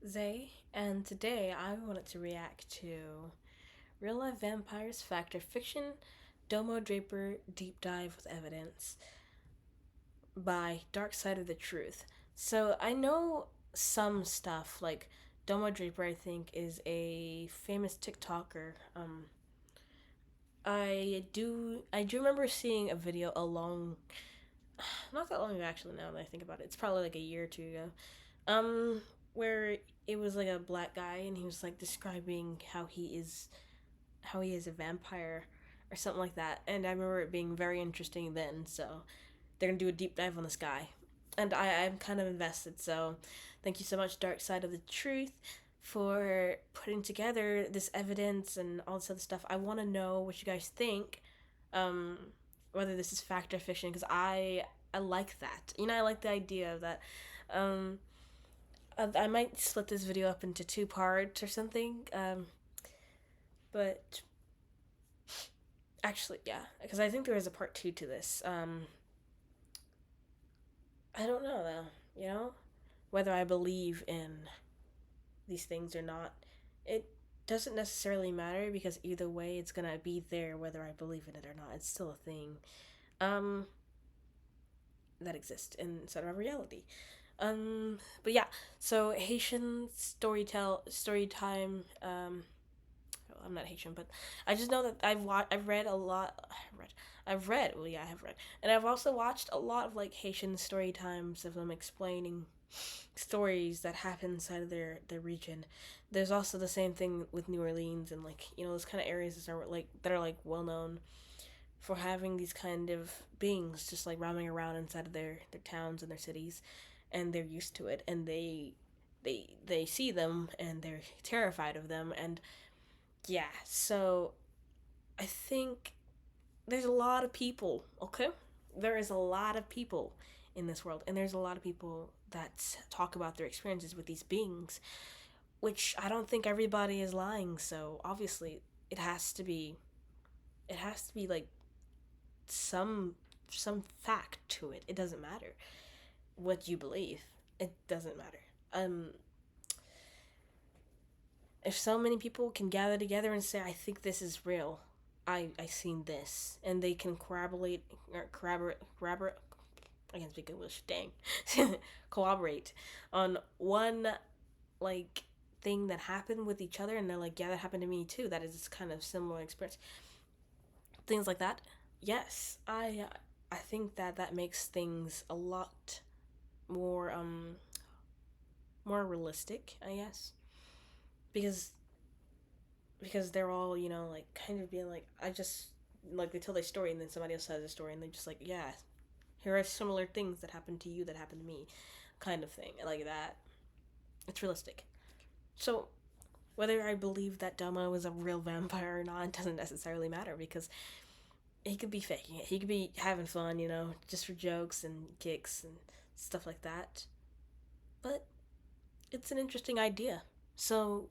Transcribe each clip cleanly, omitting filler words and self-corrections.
Zay, and today I wanted to react to Real Life Vampires Fact or Fiction Domo Draper Deep Dive with Evidence by Dark Side of the Truth. So I know some stuff, like Domo Draper, I think, is a famous TikToker. I do remember seeing a video not that long ago actually, now that I think about it. It's probably like a year or two ago. Where it was like a black guy and he was like describing how he is a vampire or something like that. And I remember it being very interesting then, so they're gonna do a deep dive on this guy. And I'm kind of invested, so thank you so much, Dark Side of the Truth, for putting together this evidence and all this other stuff. I want to know what you guys think, um, whether this is fact or fiction, because I like that. I like the idea of that. Um, I might split this video up into two parts or something. But actually, yeah, because I think there is a part two to this. I don't know though. Whether I believe in these things or not, it doesn't necessarily matter because either way, it's gonna be there whether I believe in it or not. It's still a thing. Um, that exists inside of our reality. But yeah, so Haitian story time. I'm not Haitian, but I just know that I've read a lot. I've read. Well, yeah, I have read, and I've also watched a lot of like Haitian story times of them explaining stories that happen inside of their region. There's also the same thing with New Orleans and like those kind of areas that are like well known for having these kind of beings just like roaming around inside of their towns and their cities, and they're used to it, and they see them and they're terrified of them. And yeah, so I think there's a lot of people, okay? There is a lot of people in this world, and there's a lot of people that talk about their experiences with these beings, which I don't think everybody is lying, so obviously it has to be like some fact to it. It doesn't matter what you believe. It doesn't matter. If so many people can gather together and say, I think this is real, I seen this, and they can corroborate, I can't speak English, dang, corroborate on one, like, thing that happened with each other, and they're like, yeah, that happened to me too, that is kind of similar experience, things like that. Yes, I think that makes things a lot more, more realistic, I guess, because they're all like kind of being like, I just like, they tell their story and then somebody else has a story and they're just like, yeah, here are similar things that happened to you that happened to me, kind of thing, like that. It's realistic. So whether I believe that Domo is a real vampire or not doesn't necessarily matter, because he could be faking it, he could be having fun, just for jokes and kicks and stuff like that. But it's an interesting idea, so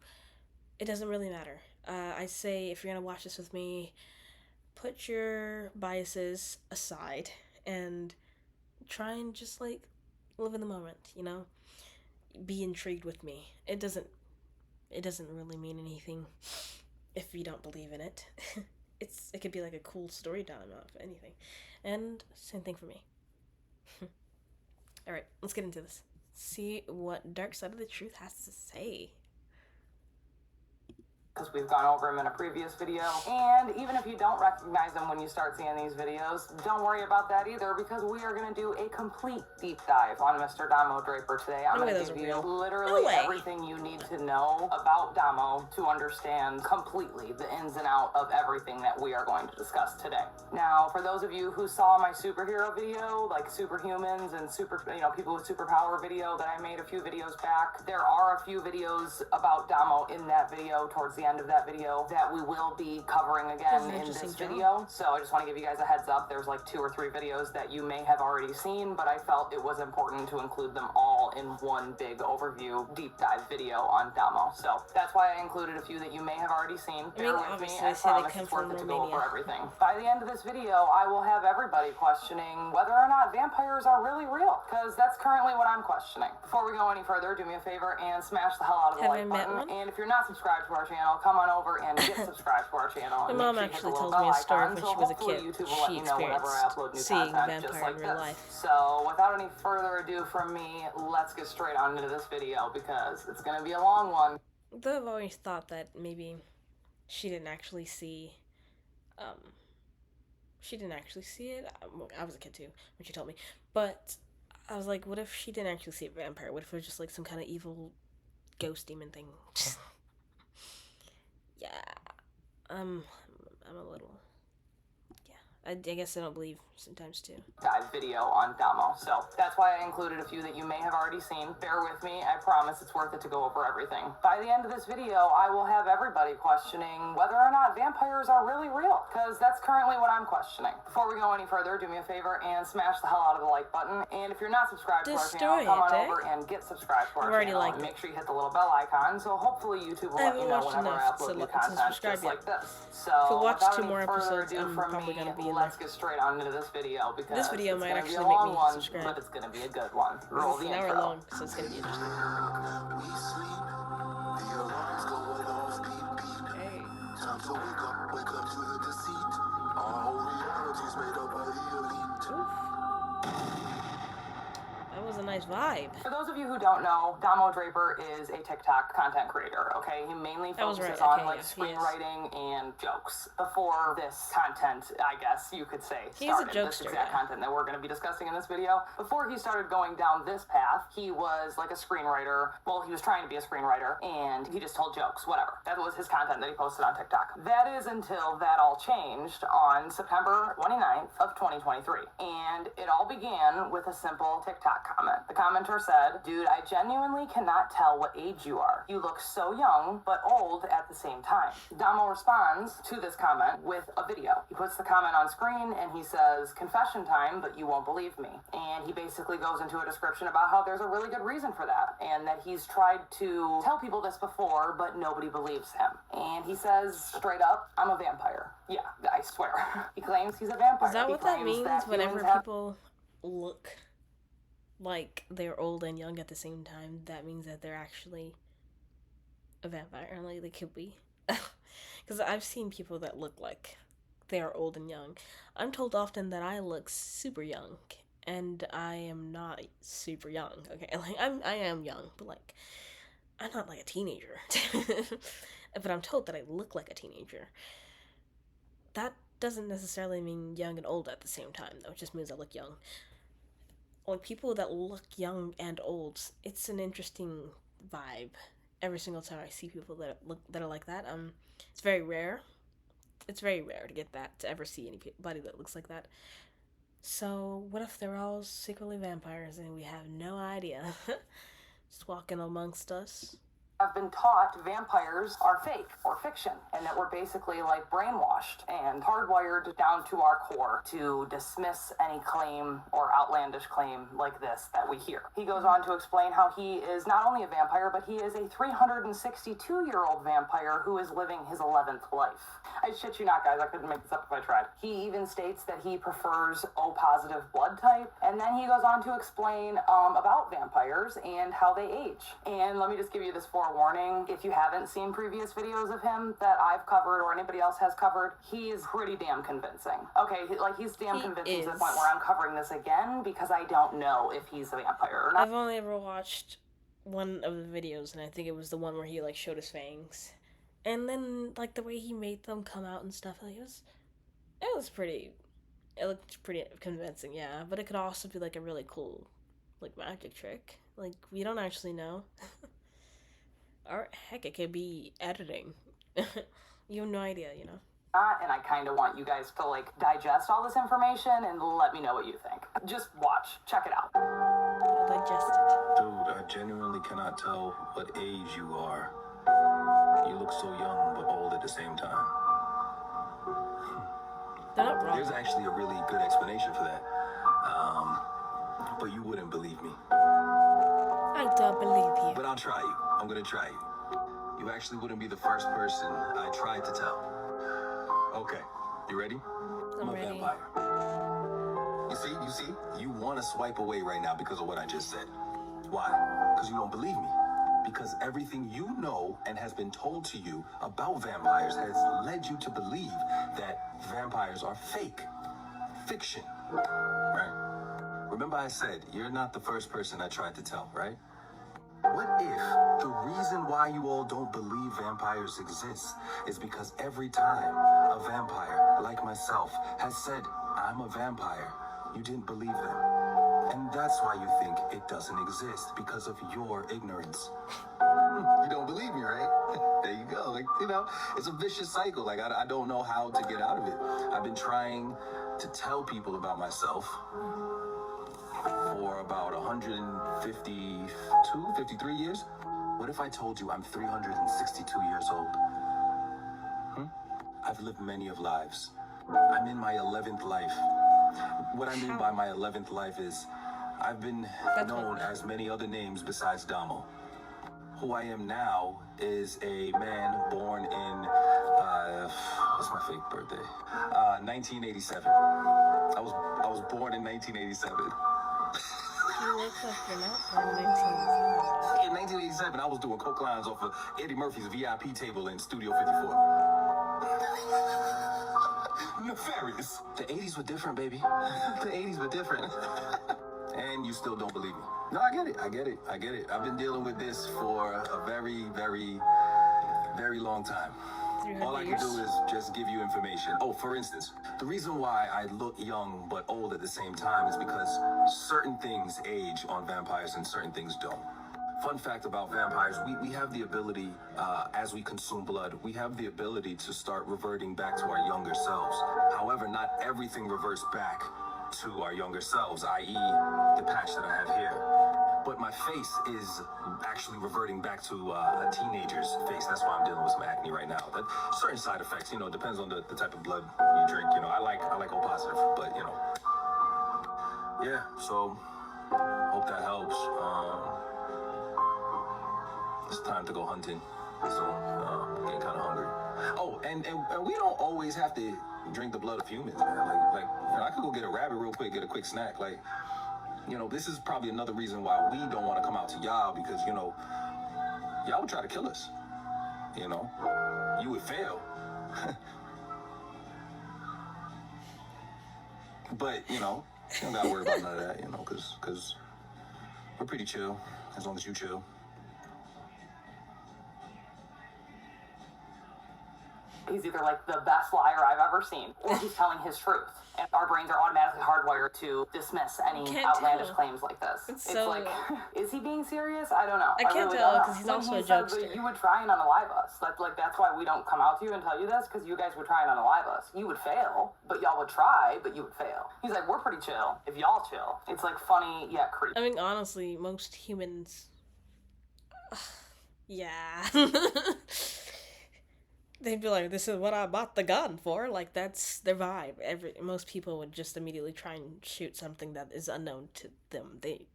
it doesn't really matter. I say, if you're gonna watch this with me, put your biases aside and try and just like live in the moment. Be intrigued with me. It doesn't really mean anything if you don't believe in it. It could be like a cool story time, not anything. And same thing for me. All right, let's get into this. See what Dark Side of the Truth has to say. Because we've gone over them in a previous video. And even if you don't recognize them when you start seeing these videos, don't worry about that either, because we are going to do a complete deep dive on Mr. Domo Draper today. I'm going to give you literally everything you need to know about Domo to understand completely the ins and out of everything that we are going to discuss today. Now, for those of you who saw my superhero video, like superhumans and people with superpower video that I made a few videos back, there are a few videos about Domo in that video towards the the end of that video that we will be covering again in this video. So I just want to give you guys a heads up. There's like 2 or 3 videos that you may have already seen, but I felt it was important to include them all in one big overview deep dive video on Domo. So that's why I included a few that you may have already seen. Bear with me, I promise it's worth it to go over everything. By the end of this video, I will have everybody questioning whether or not vampires are really real, because that's currently what I'm questioning. Before we go any further, do me a favor and smash the hell out of the like button. And if you're not subscribed to our channel, come on over and get subscribed to our channel. My mom actually tells me a story when she was a kid. She experienced seeing vampire in real life. So without any further ado from me, let's get straight on into this video because it's going to be a long one. Though I've always thought that maybe she didn't actually see it. I was a kid too when she told me, but I was like, what if she didn't actually see a vampire? What if it was just like some kind of evil ghost demon thing? Yeah, I'm a little, I guess I don't believe sometimes too. Dive video on Domo. So that's why I included a few that you may have already seen. Bear with me. I promise it's worth it to go over everything. By the end of this video, I will have everybody questioning whether or not vampires are really real, because that's currently what I'm questioning. Before we go any further, do me a favor and smash the hell out of the like button. And if you're not subscribed to our channel, come on over and get subscribed to our channel. And make sure you hit the little bell icon, so hopefully YouTube will let you know whenever I upload new content just like this. So if we watch 2 more episodes, I'm probably going to be in let's get straight on into this video because this video might actually make me subscribe. But it's going to be a good one. Roll the intro. An hour long, so it's going to be interesting. Hey. Time to wake up to the deceit. Our reality's made up by the elite. That was a nice vibe. For those of you who don't know, Domo Draper is a TikTok content creator, okay? He mainly focuses on screenwriting and jokes. Before this content, I guess you could say, started this exact content that we're going to be discussing in this video. Before he started going down this path, he was like a screenwriter. Well, he was trying to be a screenwriter, and he just told jokes, whatever. That was his content that he posted on TikTok. That is until that all changed on September 29th of 2023. And it all began with a simple TikTok comment. The commenter said, "Dude, I genuinely cannot tell what age you are. You look so young, but old at the same time." Domo responds to this comment with a video. He puts the comment on screen and he says, "Confession time, but you won't believe me." And he basically goes into a description about how there's a really good reason for that, and that he's tried to tell people this before, but nobody believes him. And he says straight up, "I'm a vampire." Yeah, I swear. He claims he's a vampire. Is that what that means whenever people look like they're old and young at the same time? That means that they're actually a vampire. Like, they could be. Because I've seen people that look like they are old and young. I'm told often that I look super young, and I am not super young. Okay, like I am young, but like I'm not like a teenager. But I'm told that I look like a teenager. That doesn't necessarily mean young and old at the same time, though. It just means I look young. Like, people that look young and old, it's an interesting vibe. Every single time I see people that are like that, it's very rare. It's very rare to get that, to ever see anybody that looks like that. So what if they're all secretly vampires and we have no idea? Just walking amongst us. I've been taught vampires are fake or fiction, and that we're basically like brainwashed and hardwired down to our core to dismiss any claim or outlandish claim like this that we hear. He goes on to explain how he is not only a vampire, but he is a 362-year-old vampire who is living his 11th life. I shit you not, guys, I couldn't make this up if I tried. He even states that he prefers O-positive blood type, and then he goes on to explain about vampires and how they age. And let me just give you this forewarning. If you haven't seen previous videos of him that I've covered or anybody else has covered, he's pretty damn convincing. Okay, he's damn convincing to the point where I'm covering this again because I don't know if he's a vampire or not. I've only ever watched one of the videos, and I think it was the one where he like showed his fangs. And then, like, the way he made them come out and stuff, like, it looked pretty convincing, yeah. But it could also be, like, a really cool, like, magic trick. Like, we don't actually know. Or, heck, it could be editing. You have no idea, you know? And I kind of want you guys to, like, digest all this information and let me know what you think. Just watch. Check it out. I'll digest it. Dude, I genuinely cannot tell what age you are. You look so young but old at the same time. They're not wrong. There's actually a really good explanation for that. But you wouldn't believe me. I don't believe you. But I'll try you. I'm gonna try you. You actually wouldn't be the first person I tried to tell. Okay, you ready? I'm a ready. Vampire. You see? You want to swipe away right now because of what I just said. Why? Because you don't believe me. Because everything you know and has been told to you about vampires has led you to believe that vampires are fake. Fiction. Right? Remember I said, you're not the first person I tried to tell, right? What if the reason why you all don't believe vampires exist is because every time a vampire, like myself, has said, I'm a vampire, you didn't believe them. And that's why you think it doesn't exist, because of your ignorance. You don't believe me, right? There you go. Like, you know, it's a vicious cycle. Like, I don't know how to get out of it. I've been trying to tell people about myself for about 152, 53 years. What if I told you I'm 362 years old? I've lived many of lives. I'm in my 11th life. What I mean by my 11th life is I've been known as many other names besides Domo. Who I am now is a man born in, what's my fake birthday? 1987. I was born in 1987. You look like you're not born in 1987. In 1987, I was doing coke lines off of Eddie Murphy's VIP table in Studio 54. Nefarious. The 80s were different, baby. The 80s were different. And you still don't believe me. No, I get it. I've been dealing with this for a very, very, very long time. All I can do is just give you information. Oh, for instance, the reason why I look young but old at the same time is because certain things age on vampires and certain things don't. Fun fact about vampires, we have the ability, as we consume blood, we have the ability to start reverting back to our younger selves. However, not everything reverts back to our younger selves, i.e. the patch that I have here. But my face is actually reverting back to a teenager's face. That's why I'm dealing with some acne right now. That certain side effects, you know, depends on the type of blood you drink. You know, I like O positive, but you know. Yeah, so hope that helps. It's time to go hunting. So getting kind of hungry. Oh, and we don't always have to drink the blood of humans, man. Like you know, I could go get a rabbit real quick, get a quick snack. Like, you know, this is probably another reason why we don't want to come out to y'all, because, you know, y'all would try to kill us. You know, you would fail. But, you know, you don't gotta worry about none of that, you know, because we're pretty chill, as long as you chill. He's either like the best liar I've ever seen, or he's telling his truth. And our brains are automatically hardwired to dismiss any outlandish claims like this. It's so, like, is he being serious? I don't know. I can't really tell because he's when also he a said jokester. that you would try and unalive us. That's why we don't come out to you and tell you this, because you guys would try and unalive us. You would fail, but y'all would try, but you would fail. He's like, we're pretty chill if y'all chill. It's like funny yet creepy. I mean, honestly, most humans, yeah. They'd be like, this is what I bought the gun for. Like, that's their vibe. Most people would just immediately try and shoot something that is unknown to them. They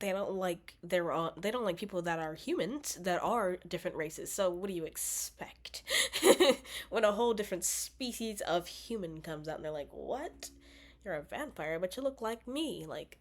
don't like they don't like people that are humans, that are different races. So what do you expect? When a whole different species of human comes out and they're like, what? You're a vampire, but you look like me. Like,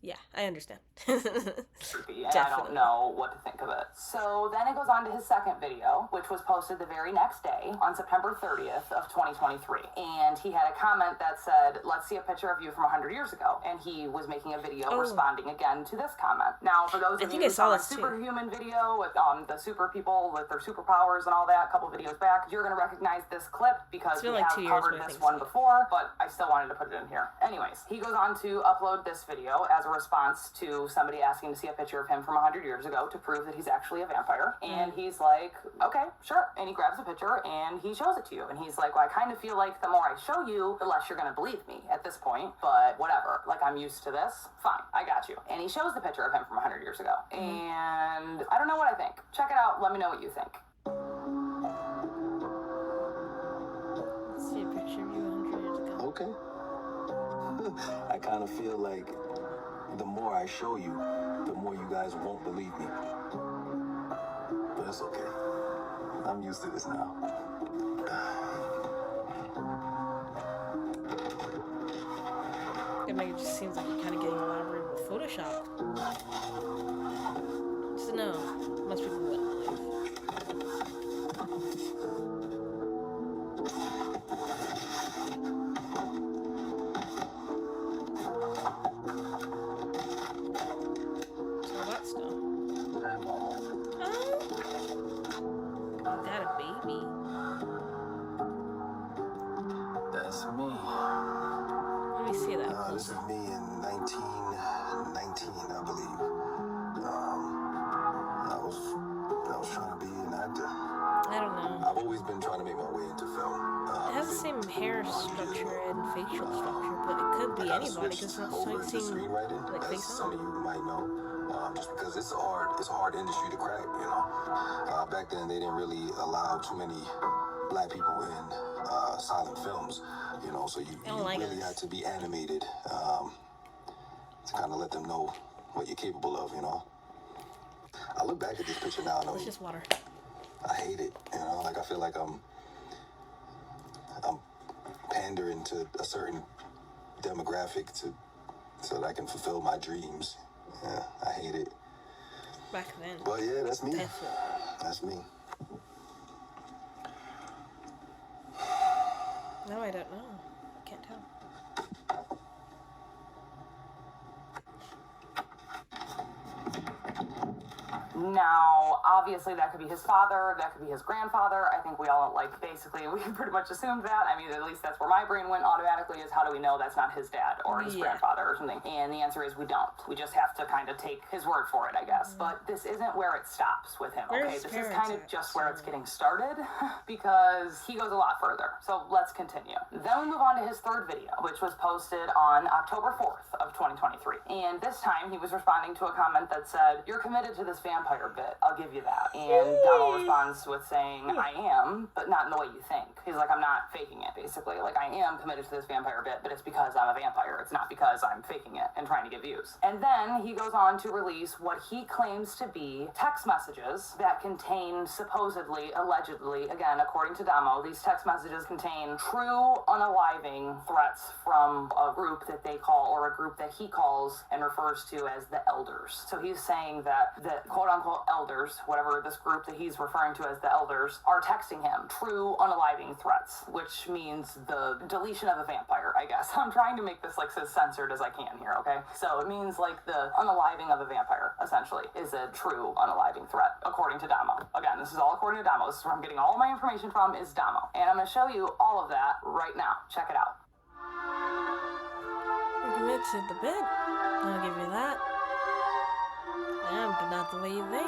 yeah, I understand. Creepy, and I don't know what to think of it. So then it goes on to his second video, which was posted the very next day on September 30th of 2023. And he had a comment that said, let's see a picture of you from 100 years ago. And he was making a video responding again to this comment. Now, for those of you who saw the superhuman video with the super people with their superpowers and all that a couple videos back, you're going to recognize this clip because we have covered this one before, but I still wanted to put it in here. Anyways, he goes on to upload this video as a a response to somebody asking to see a picture of him from 100 years ago to prove that he's actually a vampire. And he's like, okay, sure. And he grabs a picture and he shows it to you. And he's like, well, I kind of feel like the more I show you, the less you're going to believe me at this point. But whatever. Like, I'm used to this. Fine. I got you. And he shows the picture of him from 100 years ago. And I don't know what I think. Check it out. Let me know what you think. Let's see a picture of you 100 years ago. Okay. I kind of feel like the more I show you, the more you guys won't believe me. But it's okay. I'm used to this now. It just seems like you're kind of getting elaborate with Photoshop. Just no, most people wouldn't believe. So what still? Oh, got a baby. That's me. Let me see that. This is me in 1919, I believe. I was trying to be an actor. I don't know. I've always been trying to make my way into film. It has the same hair structure and facial structure, but it could be anybody because it's not over into seeing screenwriting, like as face some on. of you might know. Just because it's a hard industry to crack, you know. Back then, they didn't really allow too many black people in silent films, you know. So you really had to be animated to kind of let them know what you're capable of, you know. I look back at this picture now and It's just water. I hate it, you know. Like I feel like I'm pandering to a certain demographic so that I can fulfill my dreams. Yeah, I hate it. Back then. But yeah, that's me. Definitely. That's me. No, I don't know. I can't tell. Now, obviously, that could be his father, that could be his grandfather. I think we all, basically, we pretty much assumed that. I mean, at least that's where my brain went automatically, is how do we know that's not his dad or his grandfather or something? And the answer is we don't. We just have to kind of take his word for it, I guess. But this isn't where it stops with him, okay? This is kind of just where it's getting started, because he goes a lot further. So let's continue. Then we move on to his third video, which was posted on October 4th of 2023. And this time, he was responding to a comment that said, "You're committed to this vampire bit. I'll give you that." And Domo responds with saying, "I am, but not in the way you think." He's like, "I'm not faking it," basically. Like, I am committed to this vampire bit, but it's because I'm a vampire. It's not because I'm faking it and trying to get views. And then he goes on to release what he claims to be text messages that contain supposedly, allegedly, again, according to Domo, these text messages contain true, unaliving threats from a group that they call, or a group that he calls and refers to as the Elders. So he's saying that the quote-unquote Elders, whatever this group that he's referring to as the Elders, are texting him true, unaliving threats, which means the deletion of a vampire, I guess. I'm trying to make this as censored as I can here, okay? So it means the unaliving of a vampire, essentially, is a true unaliving threat, according to Domo. Again, this is all according to Domo. This is where I'm getting all my information from, is Domo. And I'm going to show you all of that right now. Check it out. You're committed to the bit. I'll give you that. Yeah, but not the way you think.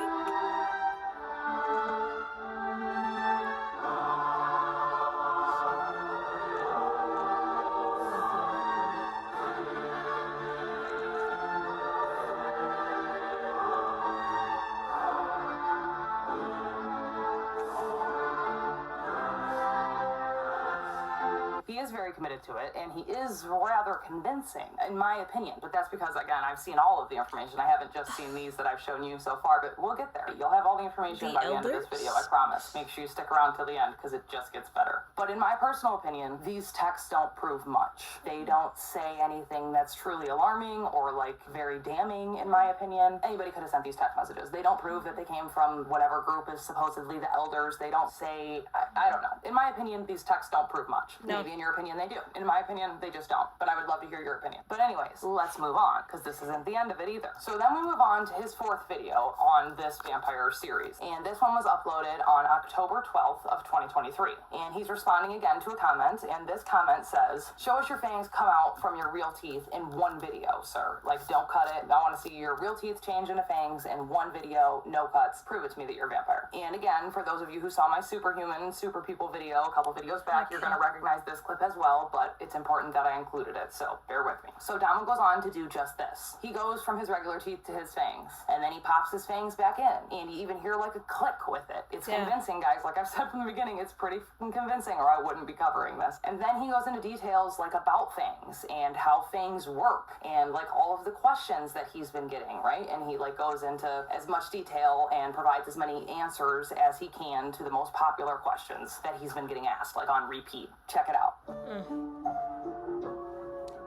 He is very committed to it, and he is rather convincing, in my opinion. But that's because, again, I've seen all of the information. I haven't just seen these that I've shown you so far, but we'll get there. You'll have all the information by the end of this video, I promise. Make sure you stick around till the end, because it just gets better. But in my personal opinion, these texts don't prove much. They don't say anything that's truly alarming or, very damning, in my opinion. Anybody could have sent these text messages. They don't prove that they came from whatever group is supposedly the Elders. They don't say I don't know. In my opinion, these texts don't prove much. No. Maybe in your opinion they do. In my opinion, they just don't. But I would love to hear your opinion. But anyways, let's move on, because this isn't the end of it either. So then we move on to his fourth video on this vampire series. And this one was uploaded on October 12th of 2023. And he's responding again to a comment, and this comment says, "Show us your fangs come out from your real teeth in one video, sir. Like, don't cut it. I want to see your real teeth change into fangs in one video, no cuts. Prove it to me that you're a vampire." And again, for those of you who saw my superhuman, super people video a couple videos back, you're going to recognize this clip as well, but it's important that I included it, so bear with me. So Domo goes on to do just this. He goes from his regular teeth to his fangs, and then he pops his fangs back in, and you even hear like a click with it. It's convincing, guys. Like I've said from the beginning, it's pretty convincing, or I wouldn't be covering this. And then he goes into details like about fangs and how fangs work and like all of the questions that he's been getting, right? And he like goes into as much detail and provides as many answers as he can to the most popular questions that he's been getting asked, like on repeat. Check it out.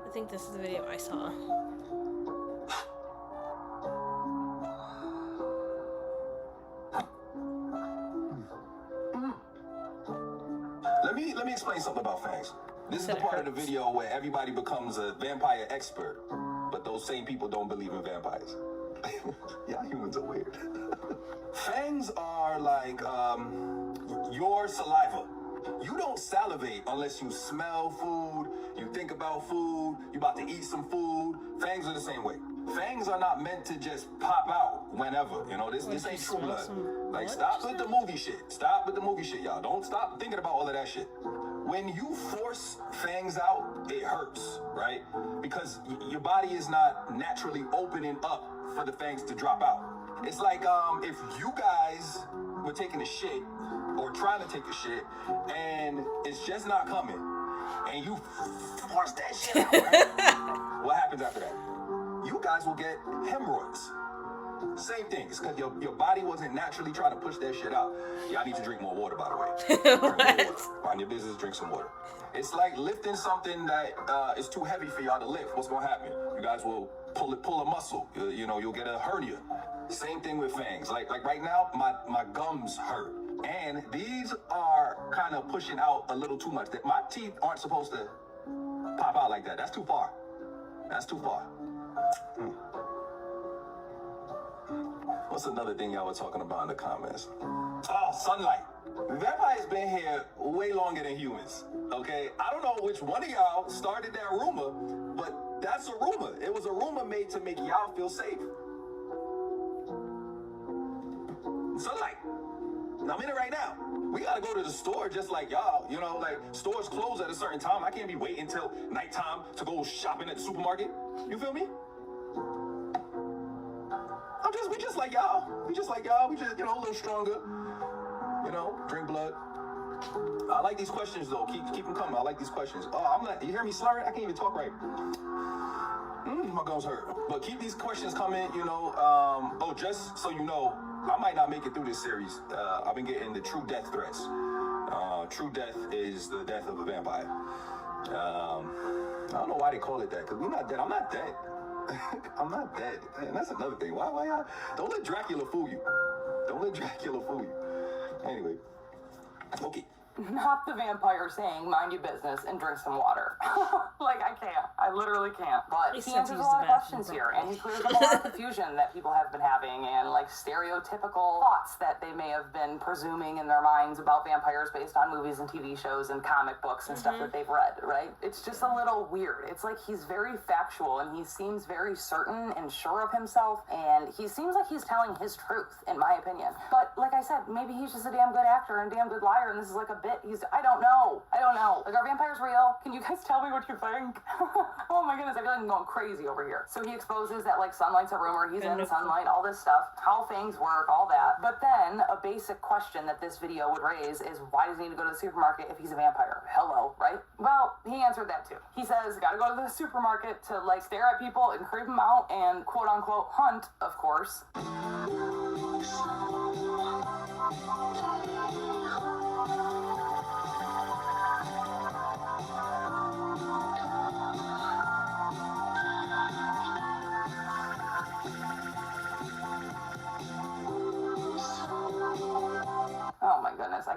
I think this is the video I saw. Let me explain something about fangs. This is the part of the video where everybody becomes a vampire expert, but those same people don't believe in vampires. Yeah, humans are weird. Fangs are like your saliva. You don't salivate unless you smell food, you think about food, you about to eat some food. Fangs are the same way. Fangs are not meant to just pop out whenever, you know, this ain't True Blood. Like, stop with the movie shit. Stop with the movie shit, y'all. Don't stop thinking about all of that shit. When you force fangs out, it hurts, right? Because your body is not naturally opening up for the fangs to drop out. It's like if you guys were taking a shit or trying to take a shit and it's just not coming and you force that shit out, right? What happens after that? You guys will get hemorrhoids. Same thing. It's because your body wasn't naturally trying to push that shit out. Y'all need to drink more water, by the way. What? Mind your business, drink some water. It's like lifting something that is too heavy for y'all to lift. What's gonna happen? You guys will pull a muscle. You know, you'll get a hernia. Same thing with fangs. Like right now, my gums hurt. And these are kind of pushing out a little too much. My teeth aren't supposed to pop out like that. That's too far. That's too far. What's another thing y'all were talking about in the comments? Oh, sunlight. Vampires been here way longer than humans, okay? I don't know which one of y'all started that rumor, but that's a rumor. It was a rumor made to make y'all feel safe. Sunlight. I'm in it right now. We gotta go to the store just like y'all, you know, like stores close at a certain time. I can't be waiting till nighttime to go shopping at the supermarket. You feel me? We just like y'all. We just, you know, a little stronger. You know, drink blood. I like these questions though. Keep them coming. I like these questions. Oh, I'm not, you hear me slurring? I can't even talk right. My gums hurt. But keep these questions coming, you know. Oh, just so you know, I might not make it through this series. I've been getting the true death threats. True death is the death of a vampire. I don't know why they call it that, because we're not dead. I'm not dead. I'm not dead. And that's another thing. Why y'all? Don't let Dracula fool you. Don't let Dracula fool you. Anyway. Okay. Not the vampire saying, mind your business and drink some water. Like, I can't. I literally can't. But he answers a lot of questions here, and he clears up a lot of confusion that people have been having, and, like, stereotypical thoughts that they may have been presuming in their minds about vampires based on movies and TV shows and comic books and stuff that they've read, right? It's just a little weird. It's like he's very factual, and he seems very certain and sure of himself, and he seems like he's telling his truth, in my opinion. But, like I said, maybe he's just a damn good actor and a damn good liar, and this is like a bit. I don't know. Like, are vampires real? Can you guys tell me what you think? Oh my goodness, I feel like I'm going crazy over here. So he exposes that, like, sunlight's a rumor, he's in sunlight, all this stuff, how fangs work, all that. But then a basic question that this video would raise is, why does he need to go to the supermarket if he's a vampire? Hello, right? Well, he answered that too. He says, gotta go to the supermarket to, like, stare at people and creep them out and quote unquote hunt, of course. Oh my goodness, I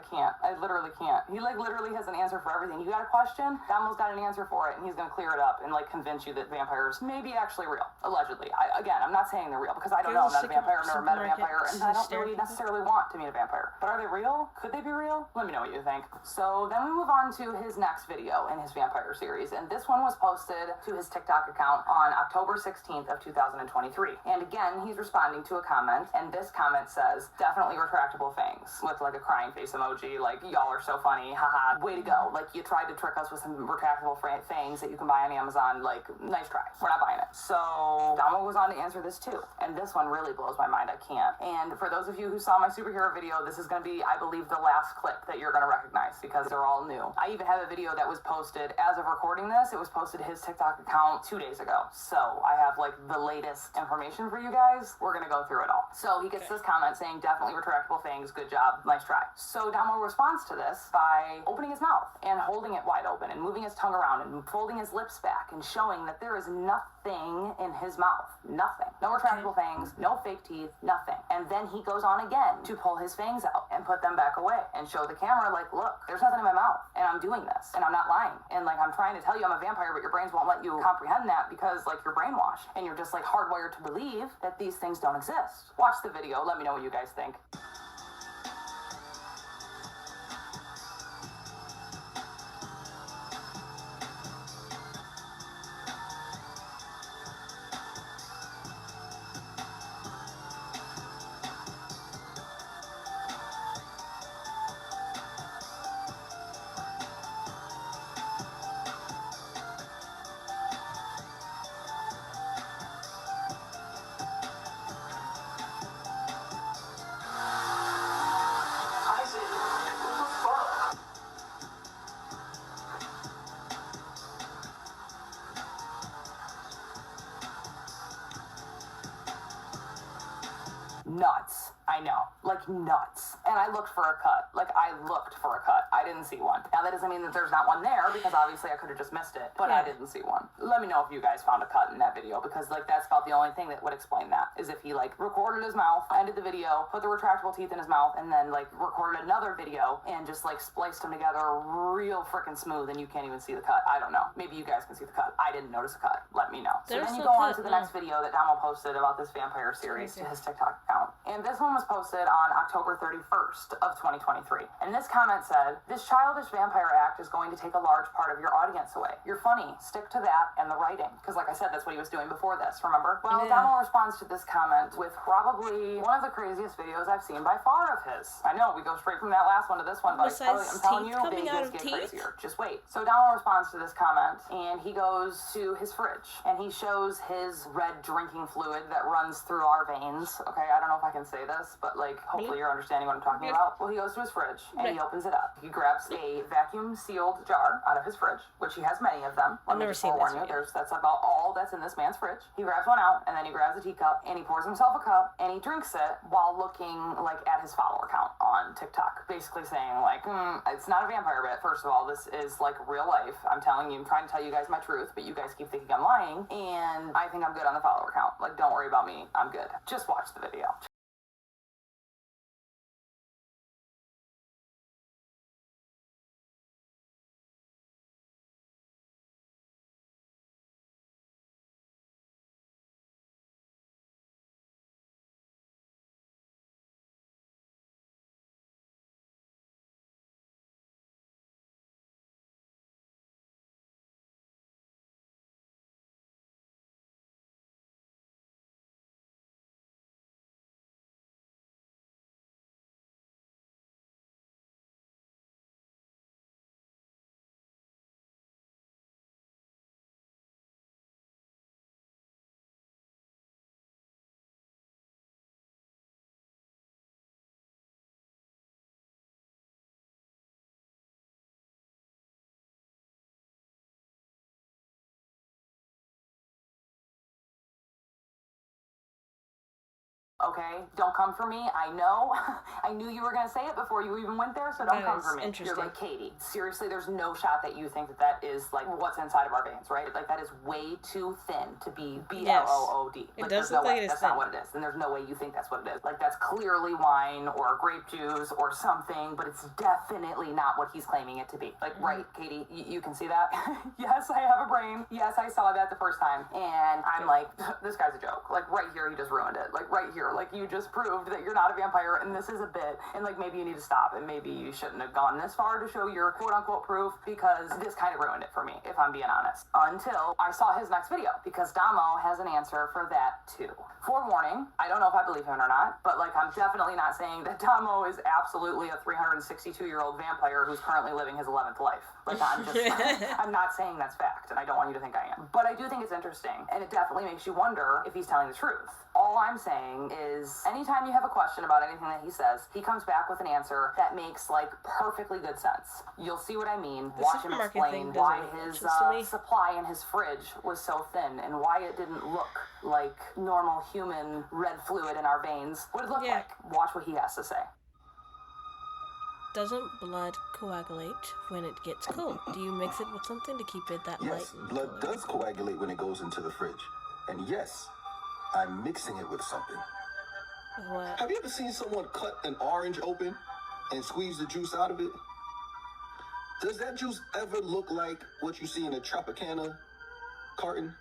I literally can't. He like literally has an answer for everything. You got a question, Damo's got an answer for it, and he's gonna clear it up and like convince you that vampires may be actually real, allegedly. Again, I'm not saying they're real because I don't know. I'm not a vampire, I've never met a vampire, and I don't really necessarily want to meet a vampire. But are they real? Could they be real? Let me know what you think. So then we move on to his next video in his vampire series, and this one was posted to his TikTok account on October 16th of 2023. And again, he's responding to a comment, and this comment says, definitely retractable fangs, with like a crying face emoji, like, y'all are so funny, haha, way to go. Like, you tried to trick us with some retractable fangs that you can buy on Amazon, like, nice try. We're not buying it. So Domo goes on to answer this too, and this one really blows my mind. I can't. And for those of you who saw my superhero video, this is going to be, I believe, the last clip that you're going to recognize because they're all new. I even have a video that was posted as of recording this. It was posted to his TikTok account 2 days ago. So I have like the latest information for you guys. We're going to go through it all. So he gets this comment saying, definitely retractable fangs, good job, nice try. So Domo responds to this by opening his mouth and holding it wide open and moving his tongue around and folding his lips back and showing that there is nothing in his mouth. Nothing. No retractable fangs, no fake teeth, nothing. And then he goes on again to pull his fangs out and put them back away and show the camera like, look, there's nothing in my mouth and I'm doing this and I'm not lying. And like, I'm trying to tell you I'm a vampire, but your brains won't let you comprehend that because like you're brainwashed and you're just like hardwired to believe that these things don't exist. Watch the video. Let me know what you guys think. Nuts. I know. Like, nuts. And I looked for a cut. Like, I looked for a cut. I didn't see one. Now, that doesn't mean that there's not one there, because obviously I could have just missed it, but I didn't see one. Let me know if you guys found a cut in that video, because, like, that's about the only thing that would explain that, is if he, like, recorded his mouth, ended the video, put the retractable teeth in his mouth, and then, like, recorded another video, and just, like, spliced them together real freaking smooth, and you can't even see the cut. I don't know. Maybe you guys can see the cut. I didn't notice a cut. Let me know. So then you go on to the next video that Domo posted about this vampire series to his TikTok account. And this one was posted on October 31st of 2023. And this comment said, this childish vampire act is going to take a large part of your audience away. You're funny. Stick to that and the writing. Because like I said, that's what he was doing before this, remember? Well, Domo responds to this comment with probably one of the craziest videos I've seen by far of his. I know, we go straight from that last one to this one, but I'm telling you, videos get crazier. Just wait. So Domo responds to this comment, and he goes to his fridge, and he shows his red drinking fluid that runs through our veins. Okay, I don't know if I can say this, but like, hopefully you're understanding what I'm talking about. Well, he goes to his fridge, and he opens it up. He grabs a vacuum-sealed jar out of his fridge, which he has many of them. I've never seen this. That's about all that's in this man's fridge. He grabs one out, and then he grabs a teacup, and he pours himself a cup, and he drinks it while looking like at his follower count on TikTok, basically saying like, it's not a vampire bit. First of all, this is like real life. I'm telling you, I'm trying to tell you guys my truth, but you guys keep thinking I'm lying, and I think I'm good on the follower count. Like, don't worry about me. I'm good. Just watch the video. Okay, don't come for me. I know. I knew you were going to say it before you even went there, so don't come for me. You're like, Katie, seriously, there's no shot that you think that is like what's inside of our veins, right? Like that is way too thin to be blood. It does look like it is that's thin. not what it is. And there's no way you think that's what it is. Like that's clearly wine or grape juice or something, but it's definitely not what he's claiming it to be. Like, right, Katie, you can see that? Yes, I have a brain. Yes, I saw that the first time. And I'm like, this guy's a joke. Like right here, he just ruined it. Like right here. Like you just proved that you're not a vampire and this is a bit, and like maybe you need to stop, and maybe you shouldn't have gone this far to show your quote-unquote proof, because this kind of ruined it for me, if I'm being honest, until I saw his next video, because Domo has an answer for that too. Forewarning, I don't know if I believe him or not, but like I'm definitely not saying that Domo is absolutely a 362-year-old vampire who's currently living his 11th life. Like I'm just I'm not saying that's fact, and I don't want you to think I am, but I do think it's interesting, and it definitely makes you wonder if he's telling the truth. All I'm saying is anytime you have a question about anything that he says, he comes back with an answer that makes like perfectly good sense. You'll see what I mean. Watch him explain why his supply in his fridge was so thin and why it didn't look like normal human red fluid in our veins would look like. Watch what he has to say. Doesn't blood coagulate when it gets cold? Do you mix it with something to keep it that light? Yes, blood does coagulate when it goes into the fridge. And yes, I'm mixing it with something. What? Have you ever seen someone cut an orange open and squeeze the juice out of it? Does that juice ever look like what you see in a Tropicana carton?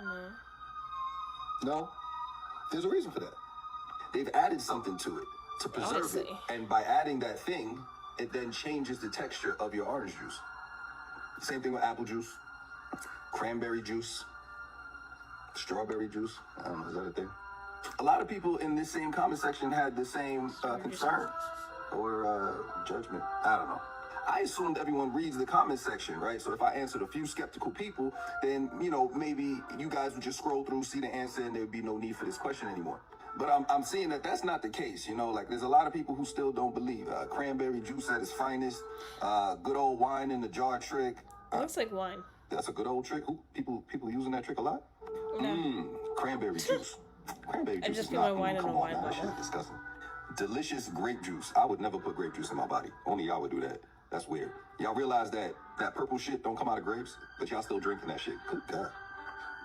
No. No? There's a reason for that. They've added something to it to preserve it. And by adding that thing, it then changes the texture of your orange juice. Same thing with apple juice, cranberry juice, strawberry juice. I don't know, is that a thing? A lot of people in this same comment section had the same concern or judgment. I don't know. I assumed everyone reads the comment section, right? So if I answered a few skeptical people, then, you know, maybe you guys would just scroll through, see the answer, and there would be no need for this question anymore. But I'm seeing that that's not the case, you know, like there's a lot of people who still don't believe. Cranberry juice at its finest, good old wine in the jar trick. Looks like wine. That's a good old trick. People using that trick a lot? No. Cranberry juice. Cranberry juice. I just feel my wine in a wine bottle. That shit is disgusting. Delicious grape juice. I would never put grape juice in my body. Only y'all would do that. That's weird. Y'all realize that purple shit don't come out of grapes, but y'all still drinking that shit. Good God.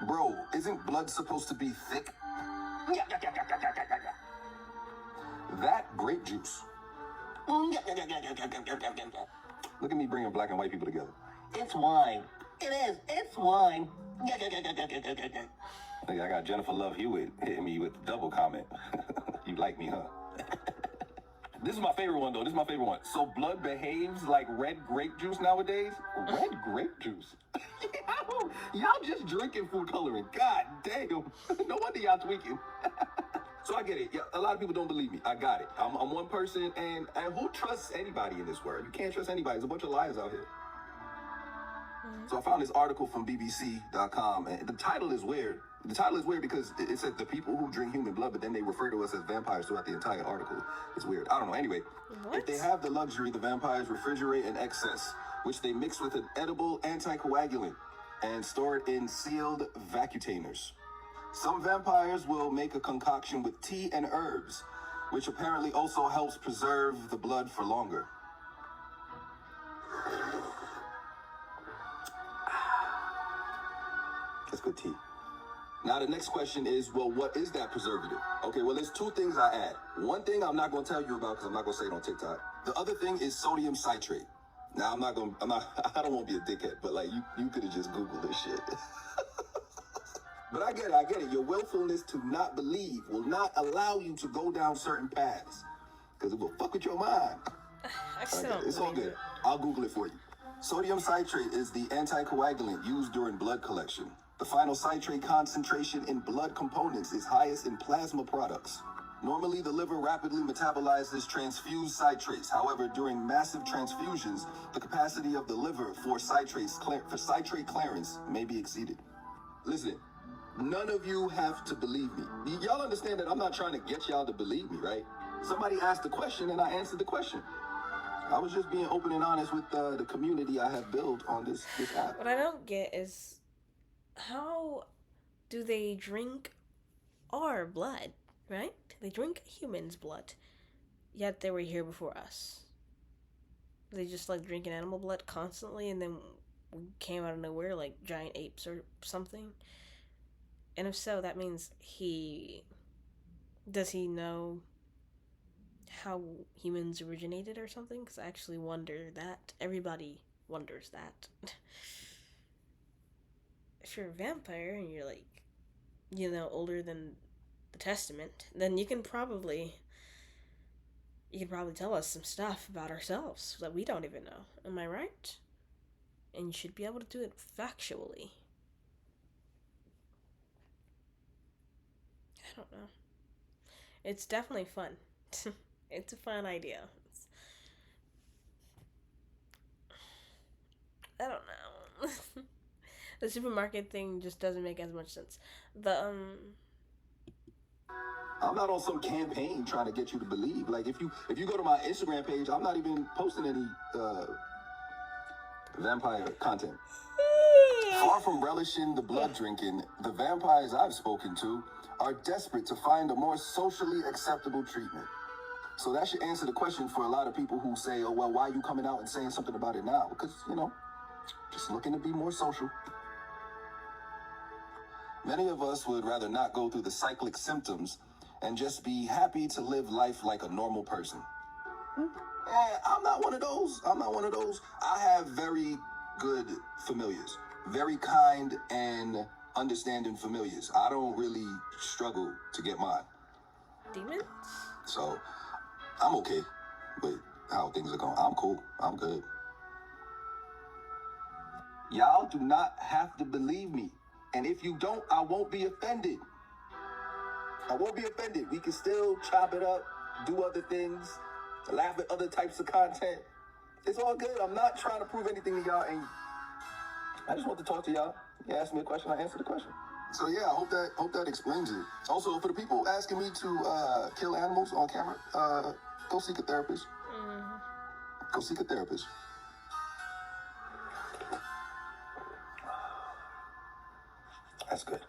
Bro, isn't blood supposed to be thick? That grape juice. Look at me bringing black and white people together. It's wine. It is. It's wine. I got Jennifer Love Hewitt hitting me with the double comment. You like me, huh? This is my favorite one, though. This is my favorite one. So blood behaves like red grape juice nowadays? Red grape juice? Y'all just drinking food coloring. God damn. No wonder y'all tweaking. So I get it. Yeah, a lot of people don't believe me. I got it. I'm one person, and who trusts anybody in this world? You can't trust anybody. There's a bunch of liars out here. So I found this article from BBC.com, and the title is weird. The title is weird because it said the people who drink human blood, but then they refer to us as vampires throughout the entire article. It's weird. I don't know. Anyway, if they have the luxury, the vampires refrigerate in excess, which they mix with an edible anticoagulant and store it in sealed vacuitainers. Some vampires will make a concoction with tea and herbs, which apparently also helps preserve the blood for longer. That's good tea. Now the next question is, well, what is that preservative? Okay, well, there's two things I add. One thing I'm not going to tell you about because I'm not going to say it on TikTok. The other thing is sodium citrate. Now I don't want to be a dickhead, but like you could have just Googled this shit. But I get it. Your willfulness to not believe will not allow you to go down certain paths because it will fuck with your mind. It's all good. I'll Google it for you. Sodium citrate is the anticoagulant used during blood collection. The final citrate concentration in blood components is highest in plasma products. Normally, the liver rapidly metabolizes transfused citrates. However, during massive transfusions, the capacity of the liver for citrate clearance may be exceeded. Listen, none of you have to believe me. Y'all understand that I'm not trying to get y'all to believe me, right? Somebody asked the question and I answered the question. I was just being open and honest with the community I have built on this app. What I don't get is how do they drink our blood, right? They drink humans' blood, yet they were here before us. They just like drinking animal blood constantly, and then we came out of nowhere like giant apes or something. And if so, that means does he know how humans originated or something? Because I actually wonder that. Everybody wonders that. If you're a vampire and you're like, older than the Testament, then you can probably tell us some stuff about ourselves that we don't even know. Am I right? And you should be able to do it factually. I don't know. It's definitely fun. It's a fun idea. I don't know. The supermarket thing just doesn't make as much sense. I'm not on some campaign trying to get you to believe. Like if you go to my Instagram page, I'm not even posting any vampire content. Far from relishing the blood drinking, the vampires I've spoken to are desperate to find a more socially acceptable treatment. So that should answer the question for a lot of people who say, oh, well, why are you coming out and saying something about it now? Because, just looking to be more social. Many of us would rather not go through the cyclic symptoms and just be happy to live life like a normal person. And I'm not one of those. I have very good familiars, very kind and understanding familiars. I don't really struggle to get mine. Demons? So I'm okay with how things are going. I'm cool. I'm good. Y'all do not have to believe me. And if you don't, I won't be offended. We can still chop it up, do other things, laugh at other types of content. It's all good. I'm not trying to prove anything to y'all, and I just want to talk to y'all. You ask me a question, I answer the question. So yeah, I hope that explains it. Also, for the people asking me to kill animals on camera, go seek a therapist. Go seek a therapist. That's good.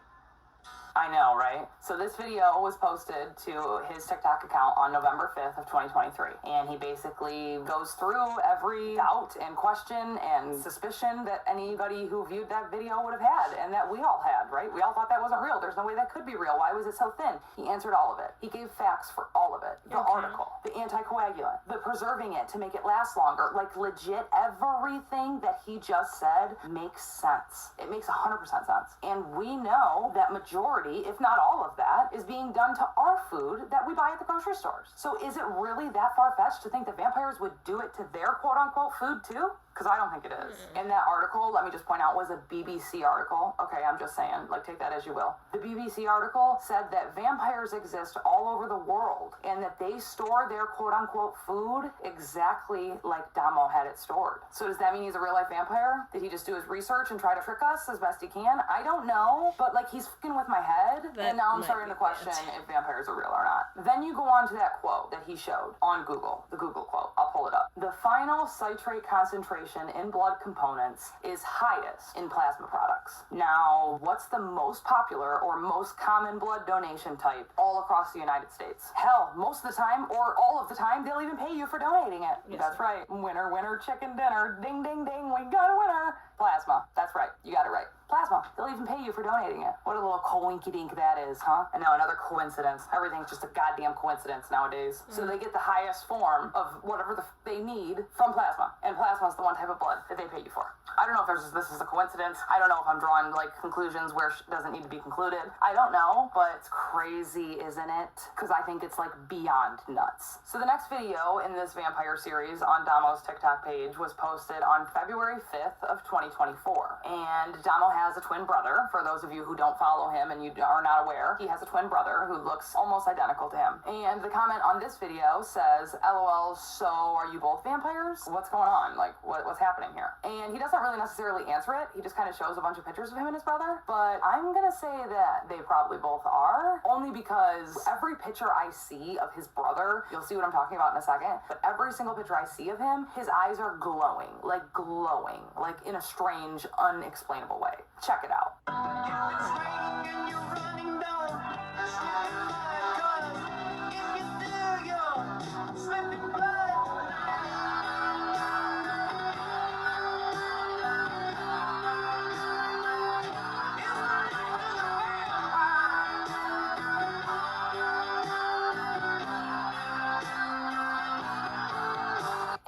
I know, right? So this video was posted to his TikTok account on November 5th of 2023. And he basically goes through every doubt and question and suspicion that anybody who viewed that video would have had and that we all had, right? We all thought that wasn't real. There's no way that could be real. Why was it so thin? He answered all of it. He gave facts for all of it. The article, the anticoagulant, the preserving it to make it last longer. Like legit everything that he just said makes sense. It makes 100% sense. And we know that majority, if not all of that, is being done to our food that we buy at the grocery stores. So is it really that far-fetched to think that vampires would do it to their quote-unquote food too? Because I don't think it is. And that article, let me just point out, was a BBC article. Okay, I'm just saying, like, take that as you will. The BBC article said that vampires exist all over the world and that they store their quote-unquote food exactly like Domo had it stored. So does that mean he's a real-life vampire? Did he just do his research and try to trick us as best he can? I don't know, but, like, he's fucking with my head, and now I'm starting to question if vampires are real or not. Then you go on to that quote that he showed on Google, the Google quote. I'll pull it up. The final citrate concentration in blood components is highest in plasma products. Now, what's the most popular or most common blood donation type all across the United States? Hell, most of the time, or all of the time, they'll even pay you for donating it. Yes. That's right. Winner, winner, chicken dinner. Ding, ding, ding, we got a winner. Plasma. That's right. You got it right. Plasma. They'll even pay you for donating it. What a little coinky-dink that is, huh? And now another coincidence. Everything's just a goddamn coincidence nowadays. So they get the highest form of whatever they need from plasma. And plasma is the one type of blood that they pay you for. I don't know if this is a coincidence. I don't know if I'm drawing, like, conclusions where it doesn't need to be concluded. I don't know, but it's crazy, isn't it? Because I think it's, like, beyond nuts. So the next video in this vampire series on Domo's TikTok page was posted on February 5th of 2024. And Domo has a twin brother. For those of you who don't follow him and you are not aware, he has a twin brother who looks almost identical to him. And the comment on this video says, LOL, so are you both vampires? What's going on? Like, what's happening here? And he doesn't really necessarily answer it. He just kind of shows a bunch of pictures of him and his brother. But I'm gonna say that they probably both are, only because every picture I see of his brother, you'll see what I'm talking about in a second, but every single picture I see of him, his eyes are glowing, like in a strange, unexplainable way. Check it out.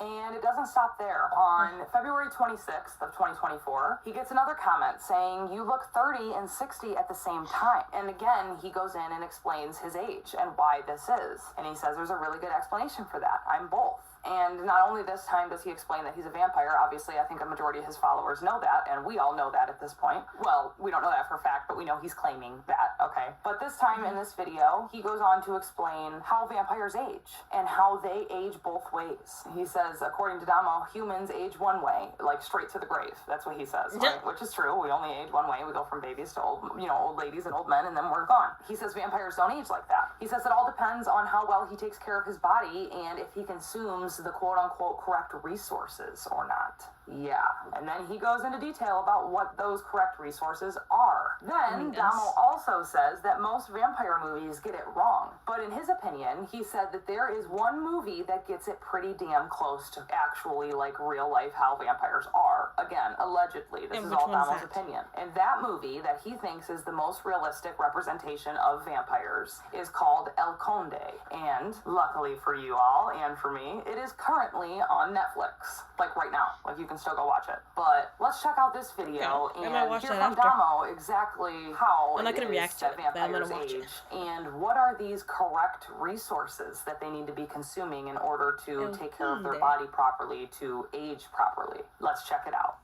And it doesn't stop there. On February 26th of 2024, he gets another comment saying, "You look 30 and 60 at the same time." And again, he goes in and explains his age and why this is. And he says there's a really good explanation for that. I'm both. And not only this time does he explain that he's a vampire, obviously I think a majority of his followers know that, and we all know that at this point. Well, we don't know that for a fact, but we know he's claiming that, okay? But this time in this video, he goes on to explain how vampires age, and how they age both ways. He says, according to Domo, humans age one way, like straight to the grave. That's what he says, right? Which is true. We only age one way. We go from babies to old, old ladies and old men, and then we're gone. He says vampires don't age like that. He says it all depends on how well he takes care of his body, and if he consumes the quote-unquote correct resources or not. Yeah, and then he goes into detail about what those correct resources are. Then Domo also says that most vampire movies get it wrong, but in his opinion, he said that there is one movie that gets it pretty damn close to actually like real life how vampires are. Again, allegedly, this is all Domo's opinion. And that movie that he thinks is the most realistic representation of vampires is called El Conde, and luckily for you all and for me, it is currently on Netflix, like right now. Like you can still go watch it. But let's check out this video and hear from Domo exactly how I'm not gonna react to that it, but I'm gonna vampires watch age it. and what are these correct resources that they need to be consuming in order to take care of their body properly, to age properly. Let's check it out.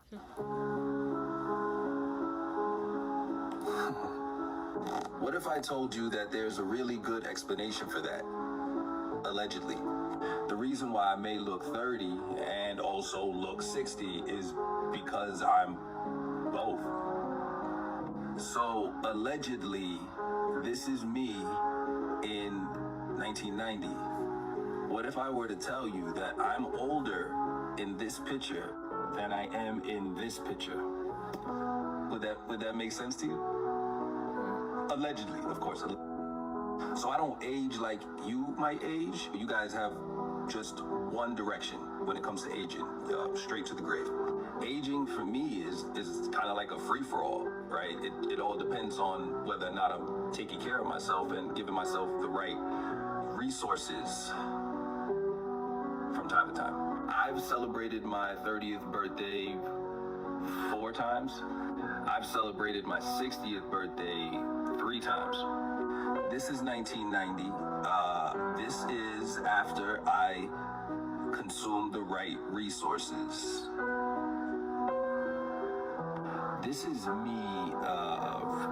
What if I told you that there's a really good explanation for that? Allegedly. The reason why I may look 30 and also look 60 is because I'm both. So, allegedly, this is me in 1990. What if I were to tell you that I'm older in this picture than I am in this picture? Would that make sense to you? Allegedly, of course. So I don't age like you might age. You guys have just one direction when it comes to aging, straight to the grave. Aging for me is kind of like a free-for-all, right? It all depends on whether or not I'm taking care of myself and giving myself the right resources from time to time. I've celebrated my 30th birthday 4 times. I've celebrated my 60th birthday 3 times. This is 1990. This is after I consumed the right resources. This is me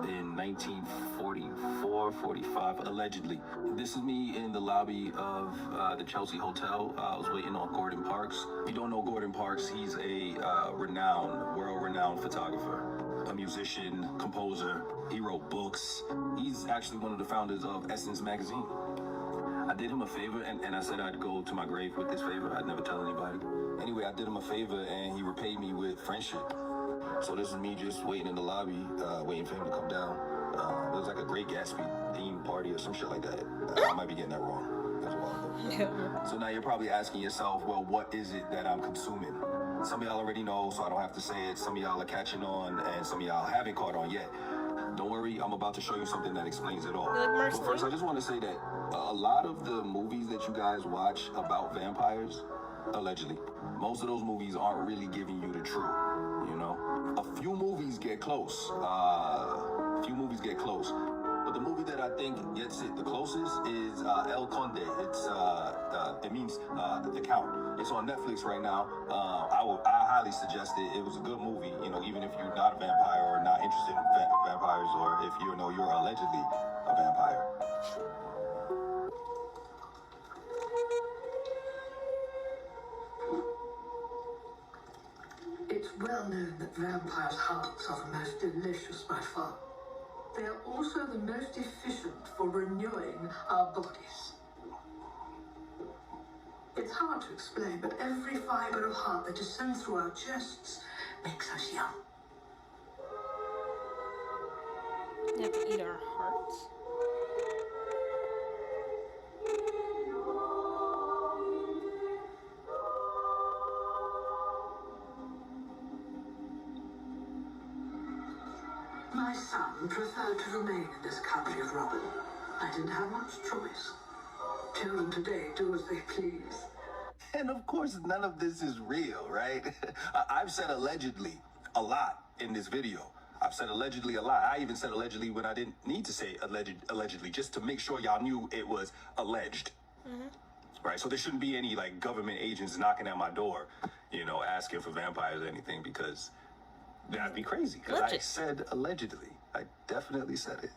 in 1944, 45, allegedly. This is me in the lobby of the Chelsea Hotel. I was waiting on Gordon Parks. If you don't know Gordon Parks, he's a world-renowned photographer, a musician, composer. He wrote books. He's actually one of the founders of Essence magazine. I did him a favor, and I said I'd go to my grave with this favor. I'd never tell anybody. Anyway, I did him a favor, and he repaid me with friendship. So this is me just waiting in the lobby, waiting for him to come down. It was like a Great Gatsby theme party or some shit like that. I might be getting that wrong. That was a while ago. So now you're probably asking yourself, well, what is it that I'm consuming? Some of y'all already know, so I don't have to say it. Some of y'all are catching on, and some of y'all haven't caught on yet. Don't worry, I'm about to show you something that explains it all. But first, I just want to say that a lot of the movies that you guys watch about vampires, allegedly, most of those movies aren't really giving you the truth, you know? A few movies get close. But the movie that I think gets it the closest is El Conde. It means the Count. It's on Netflix right now. I highly suggest it. It was a good movie, even if you're not a vampire or not interested in vampires, or if you're allegedly a vampire. It's well known that vampires' hearts are the most delicious by far. They are also the most efficient for renewing our bodies. It's hard to explain, but every fiber of heart that descends through our chests makes us young. You have to eat our hearts. preferred to remain in this country of rubble. I didn't have much choice. Children today do as they please. And of course, none of this is real, right? I've said allegedly a lot in this video. I've said allegedly a lot. I even said allegedly when I didn't need to say allegedly, just to make sure y'all knew it was alleged. Right? So there shouldn't be any like government agents knocking at my door, you know, asking for vampires or anything, because that'd be crazy. Because I said allegedly. I definitely said it.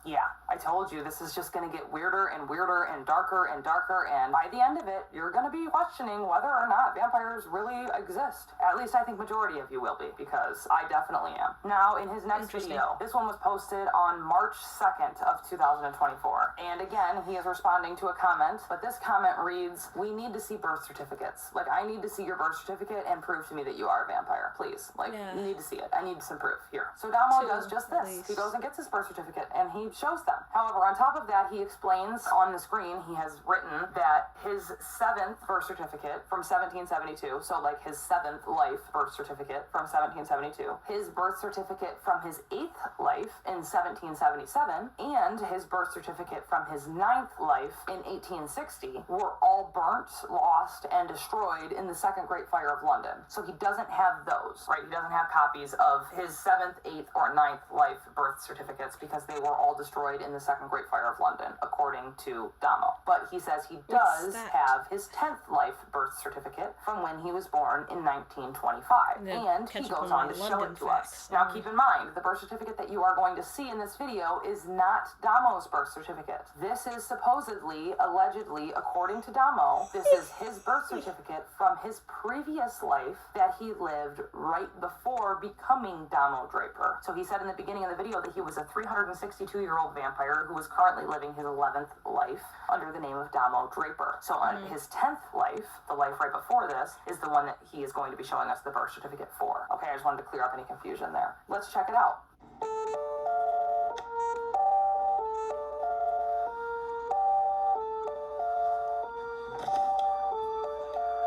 Yeah, I told you, this is just going to get weirder and weirder and darker, and by the end of it, you're going to be questioning whether or not vampires really exist. At least I think majority of you will be, because I definitely am. Now, in his next video, this one was posted on March 2nd of 2024, and again, he is responding to a comment, but this comment reads, "We need to see birth certificates. Like, I need to see your birth certificate and prove to me that you are a vampire, please. Like, you need to see it. I need some proof here." So Domo does just this. He goes and gets his birth certificate, and he shows them. However, on top of that, he explains on the screen, he has written that his 7th birth certificate from 1772, so like his 7th life birth certificate from 1772, his birth certificate from his 8th life in 1777, and his birth certificate from his 9th life in 1860 were all burnt, lost, and destroyed in the Second Great Fire of London. So he doesn't have those, right? He doesn't have copies of his 7th, 8th, or 9th life birth certificates because they were all destroyed in the Second Great Fire of London, according to Domo. But he says he does have his 10th life birth certificate from when he was born in 1925. And he goes on to show it to us. Now keep in mind, the birth certificate that you are going to see in this video is not Damo's birth certificate. This is supposedly, allegedly, according to Domo, this is his birth certificate from his previous life that he lived right before becoming Domo Draper. So he said in the beginning of the video that he was a 362-year-old vampire who was currently living his 11th life under the name of Domo Draper. So on his 10th life, the life right before this, is the one that he is going to be showing us the birth certificate for. Okay, I just wanted to clear up any confusion there. Let's check it out.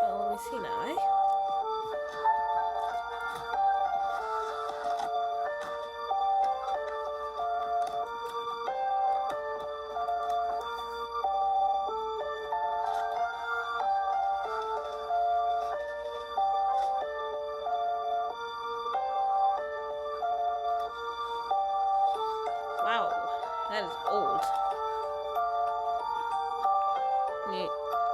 Well, let me see now, eh? Wow, that is old.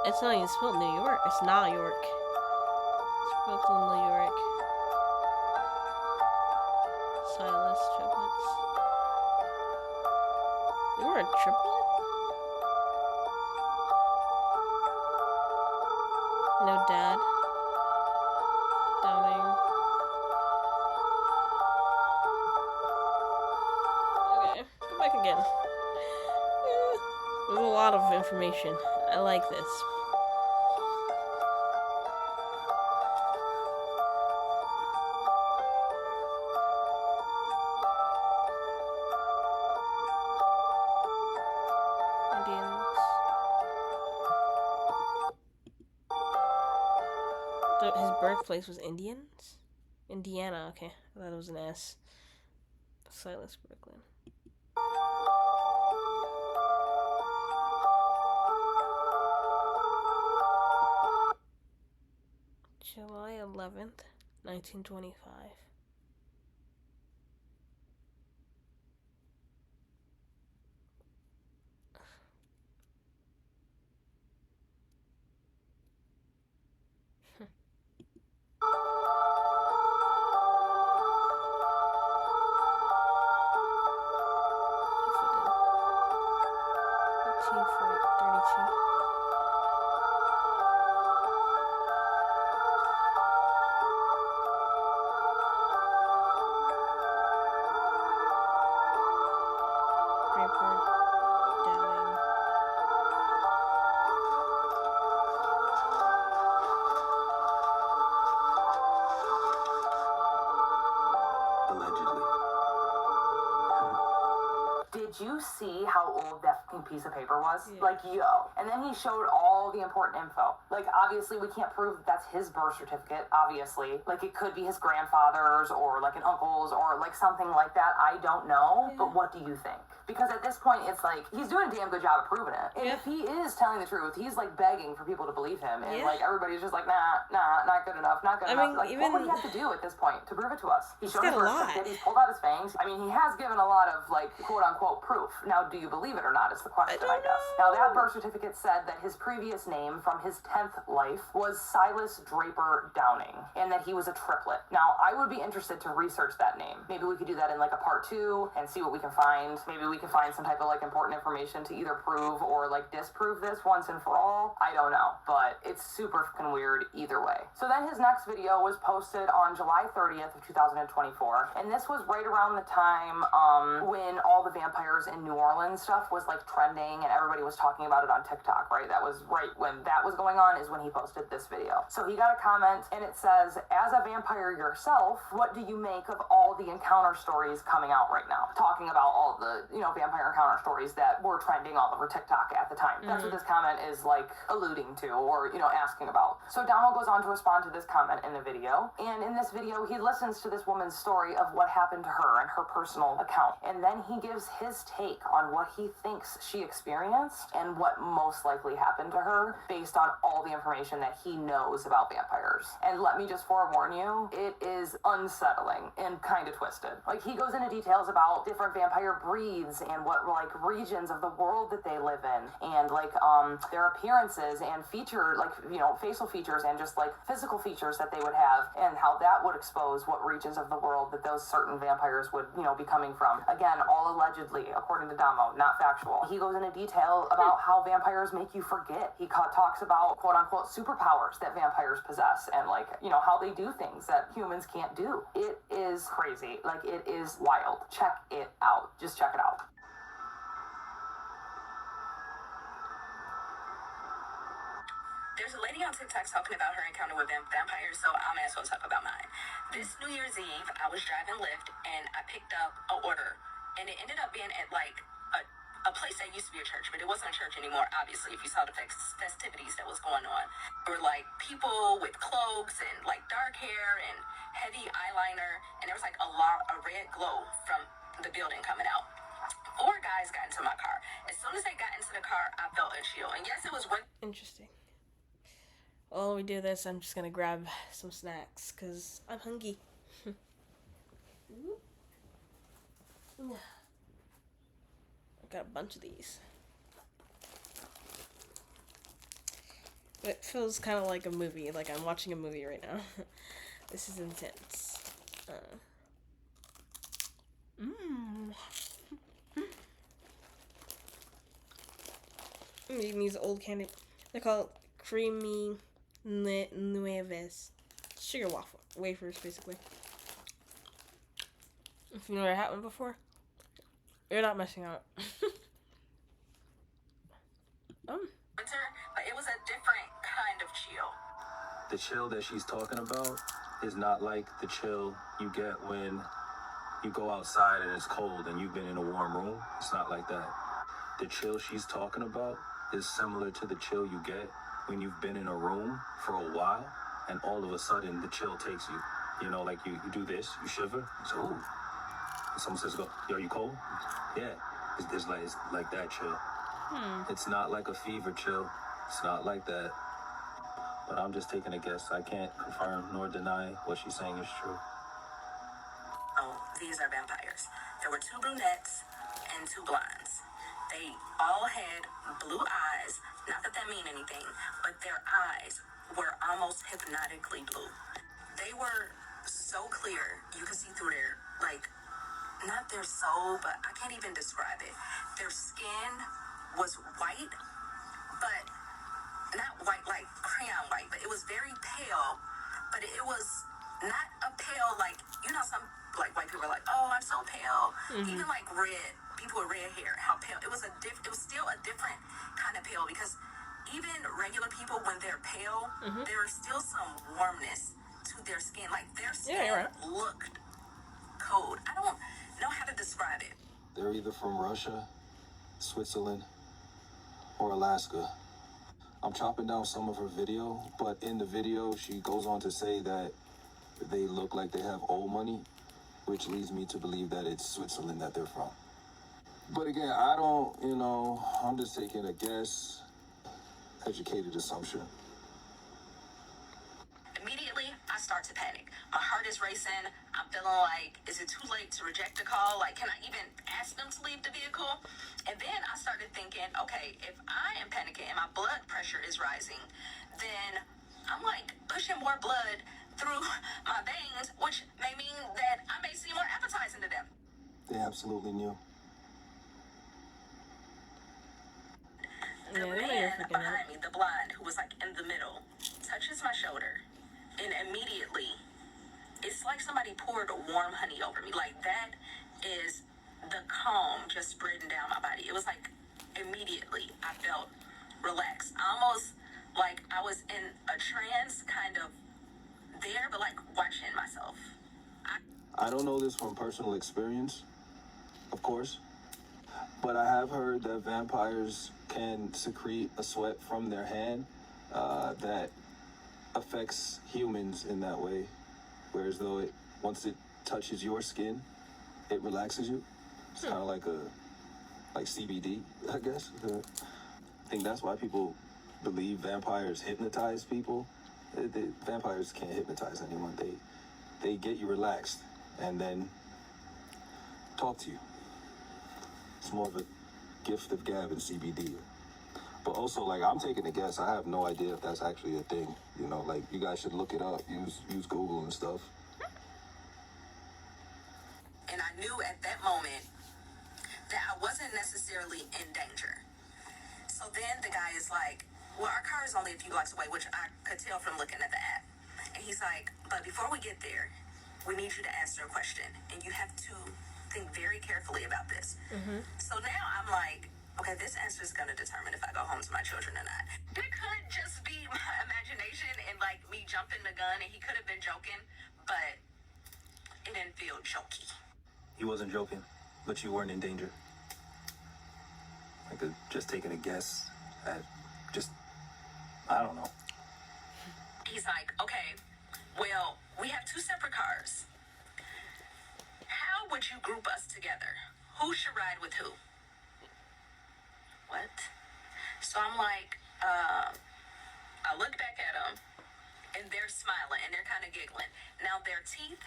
It's not even spelled New York. It's not York. It's Brooklyn, New York. Silas triplets. You were a triplet? No dad. Doubting. Okay, go back again. There's a lot of information. I like this. Indians. His birthplace was Indians? Indiana, okay. I thought it was an S. Silas, Brooklyn. July 11th, 1925. Did you you see how old that fucking piece of paper was? Yeah. Like, yo. And then he showed all the important info. Like, obviously, we can't prove that that's his birth certificate, obviously. Like, it could be his grandfather's or, like, an uncle's or, like, something like that. I don't know. But what do you think? Because at this point, it's like, he's doing a damn good job of proving it. And if he is telling the truth, he's, like, begging for people to believe him. And, like, everybody's just like, nah, not good enough, not good enough. Like, what would he have to do at this point to prove it to us? He showed his birth certificate, he's pulled out his fangs. I mean, he has given a lot of, like, quote-unquote proof. Now, do you believe it or not is the question, I guess. Now, that birth certificate said that his previous name from his 10th life was Silas Draper Downing, and that he was a triplet. Now, I would be interested to research that name. Maybe we could do that in, like, a part 2 and see what we can find. Maybe we can find some type of, like, important information to either prove or, like, disprove this once and for all. I don't know, but it's super fucking weird either way. So then his next video was posted on July 30th of 2024, and this was right around the time when all the vampires in New Orleans stuff was, like, trending and everybody was talking about it on TikTok, right? That was right when that was going on is when he posted this video. So he got a comment and it says, as a vampire yourself, what do you make of all the encounter stories coming out right now? Talking about all the, you know, vampire encounter stories that were trending all over TikTok at the time. That's what this comment is, like, alluding to or, you know, asking about. So Domo goes on to respond to this comment in the video. And in this video, he listens to this woman's story of what happened to her and her personal account. And then he gives his take on what he thinks she experienced and what most likely happened to her based on all the information that he knows about vampires. And let me just forewarn you, it is unsettling and kind of twisted. Like, he goes into details about different vampire breeds and what, like, regions of the world that they live in and, like, their appearances and like, you know, facial features and just, like, physical features that they would have and how that would expose what regions of the world that those certain vampires would, you know, be coming from. Again, all allegedly, according to Domo, not factual. He goes into detail about how vampires make you forget. He talks about quote-unquote superpowers that vampires possess and, like, you know, how they do things that humans can't do. It is crazy. Like, it is wild. Check it out. Just check it out. There's a lady on TikTok talking about her encounter with vampires, so I may as well talk about mine. This New Year's Eve, I was driving Lyft, and I picked up an order, and it ended up being at, like, a place that used to be a church, but it wasn't a church anymore, obviously, if you saw the festivities that was going on. There were, like, people with cloaks and, like, dark hair and heavy eyeliner, and there was, like, a red glow from the building coming out. 4 guys got into my car. As soon as they got into the car, I felt a chill. And yes, it was interesting. While we do this, I'm just gonna grab some snacks because I'm hungry. I got a bunch of these. It feels kind of like a movie, like I'm watching a movie right now. This is intense. I'm eating these old candy. They're called creamy nueves. Sugar wafers, basically. If you never had one before, you're not missing out. Winter, but it was a different kind of chill. The chill that she's talking about is not like the chill you get when you go outside and it's cold and you've been in a warm room. It's not like that. The chill she's talking about is similar to the chill you get when you've been in a room for a while and all of a sudden the chill takes you. You know, like you do this, you shiver, so ooh. And someone says, yo, you cold? Yeah, it's like that chill. It's not like a fever chill. It's not like that. But I'm just taking a guess. I can't confirm nor deny what she's saying is true. Oh, these are vampires. There were 2 brunettes and 2 blondes. They all had blue eyes. Not that mean anything, but their eyes were almost hypnotically blue. They were so clear, you could see through their, like, not their soul, but I can't even describe it. Their skin was white, but not white like crayon white, but it was very pale, but it was not a pale like, you know, some like white people are like, oh, I'm so pale. Even like red, people with red hair, how pale. It was still a different kind of pale because even regular people, when they're pale, there is still some warmness to their skin. Like their skin looked cold. I don't know how to describe it. They're either from Russia Switzerland, or Alaska. I'm chopping down some of her video, but in the video, she goes on to say that they look like they have old money, which leads me to believe that it's Switzerland that they're from. But again, I don't, I'm just taking a guess, educated assumption. Immediately, I start to panic. My heart is racing. I'm feeling like, is it too late to reject a call? Like, can I even ask them to leave the vehicle? And then I started thinking, okay, if I am panicking and my blood pressure is rising, then I'm like pushing more blood through my veins, which may mean that I may seem more appetizing to them. They absolutely knew. The man behind me, the blonde, who was like in the middle, touches my shoulder, and immediately, it's like somebody poured warm honey over me. Like, that is the calm just spreading down my body. It was like immediately I felt relaxed, almost like I was in a trance, kind of there, but like watching myself. I don't know this from personal experience, of course, but I have heard that vampires can secrete a sweat from their hand that affects humans in that way, whereas though once it touches your skin, it relaxes you. It's kind of like CBD, I guess. I think that's why people believe vampires hypnotize people. Vampires can't hypnotize anyone. They get you relaxed and then talk to you. It's more of a gift of gab and CBD. But also, like, I'm taking a guess. I have no idea if that's actually a thing. Like, you guys should look it up. Use Google and stuff. And I knew at that moment that I wasn't necessarily in danger. So then the guy is like, well, our car is only a few blocks away, which I could tell from looking at the app. And he's like, but before we get there, we need you to answer a question. And you have to think very carefully about this. Mm-hmm. So now I'm like, okay, this answer is going to determine if I go home to my children or not. It could just be my imagination and like me jumping the gun, and he could have been joking, but it didn't feel jokey. He wasn't joking, but you weren't in danger. Like, just taking a guess at I don't know. He's like, okay, well, we have two separate cars. How would you group us together? Who should ride with who? What? So I'm like, I look back at them, and they're smiling, and they're kind of giggling. Now, their teeth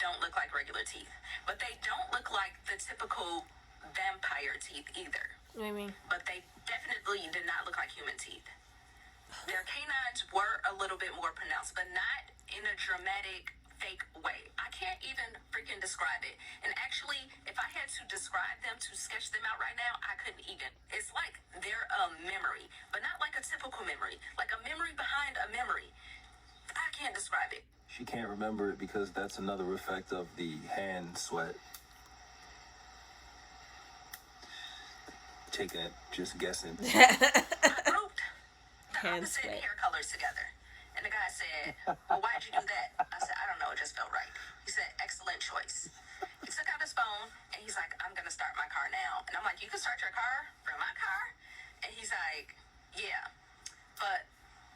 don't look like regular teeth, but they don't look like the typical vampire teeth either. What do you mean? But they definitely did not look like human teeth. Their canines were a little bit more pronounced, but not in a dramatic, fake way. I can't even freaking describe it. And actually, if I had to describe them, to sketch them out right now, I couldn't even. It's like they're a memory, but not like a typical memory. Like a memory behind a memory. I can't describe it. She can't remember it because that's another effect of the hand sweat. Taking it, just guessing. I grouped the Hand opposite sweat. hair colors together. And the guy said, well, why'd you do that? I said, I don't know, it just felt right. He said, excellent choice. He took out his phone, and he's like, I'm going to start my car now. And I'm like, you can start your car from my car? And he's like, yeah, but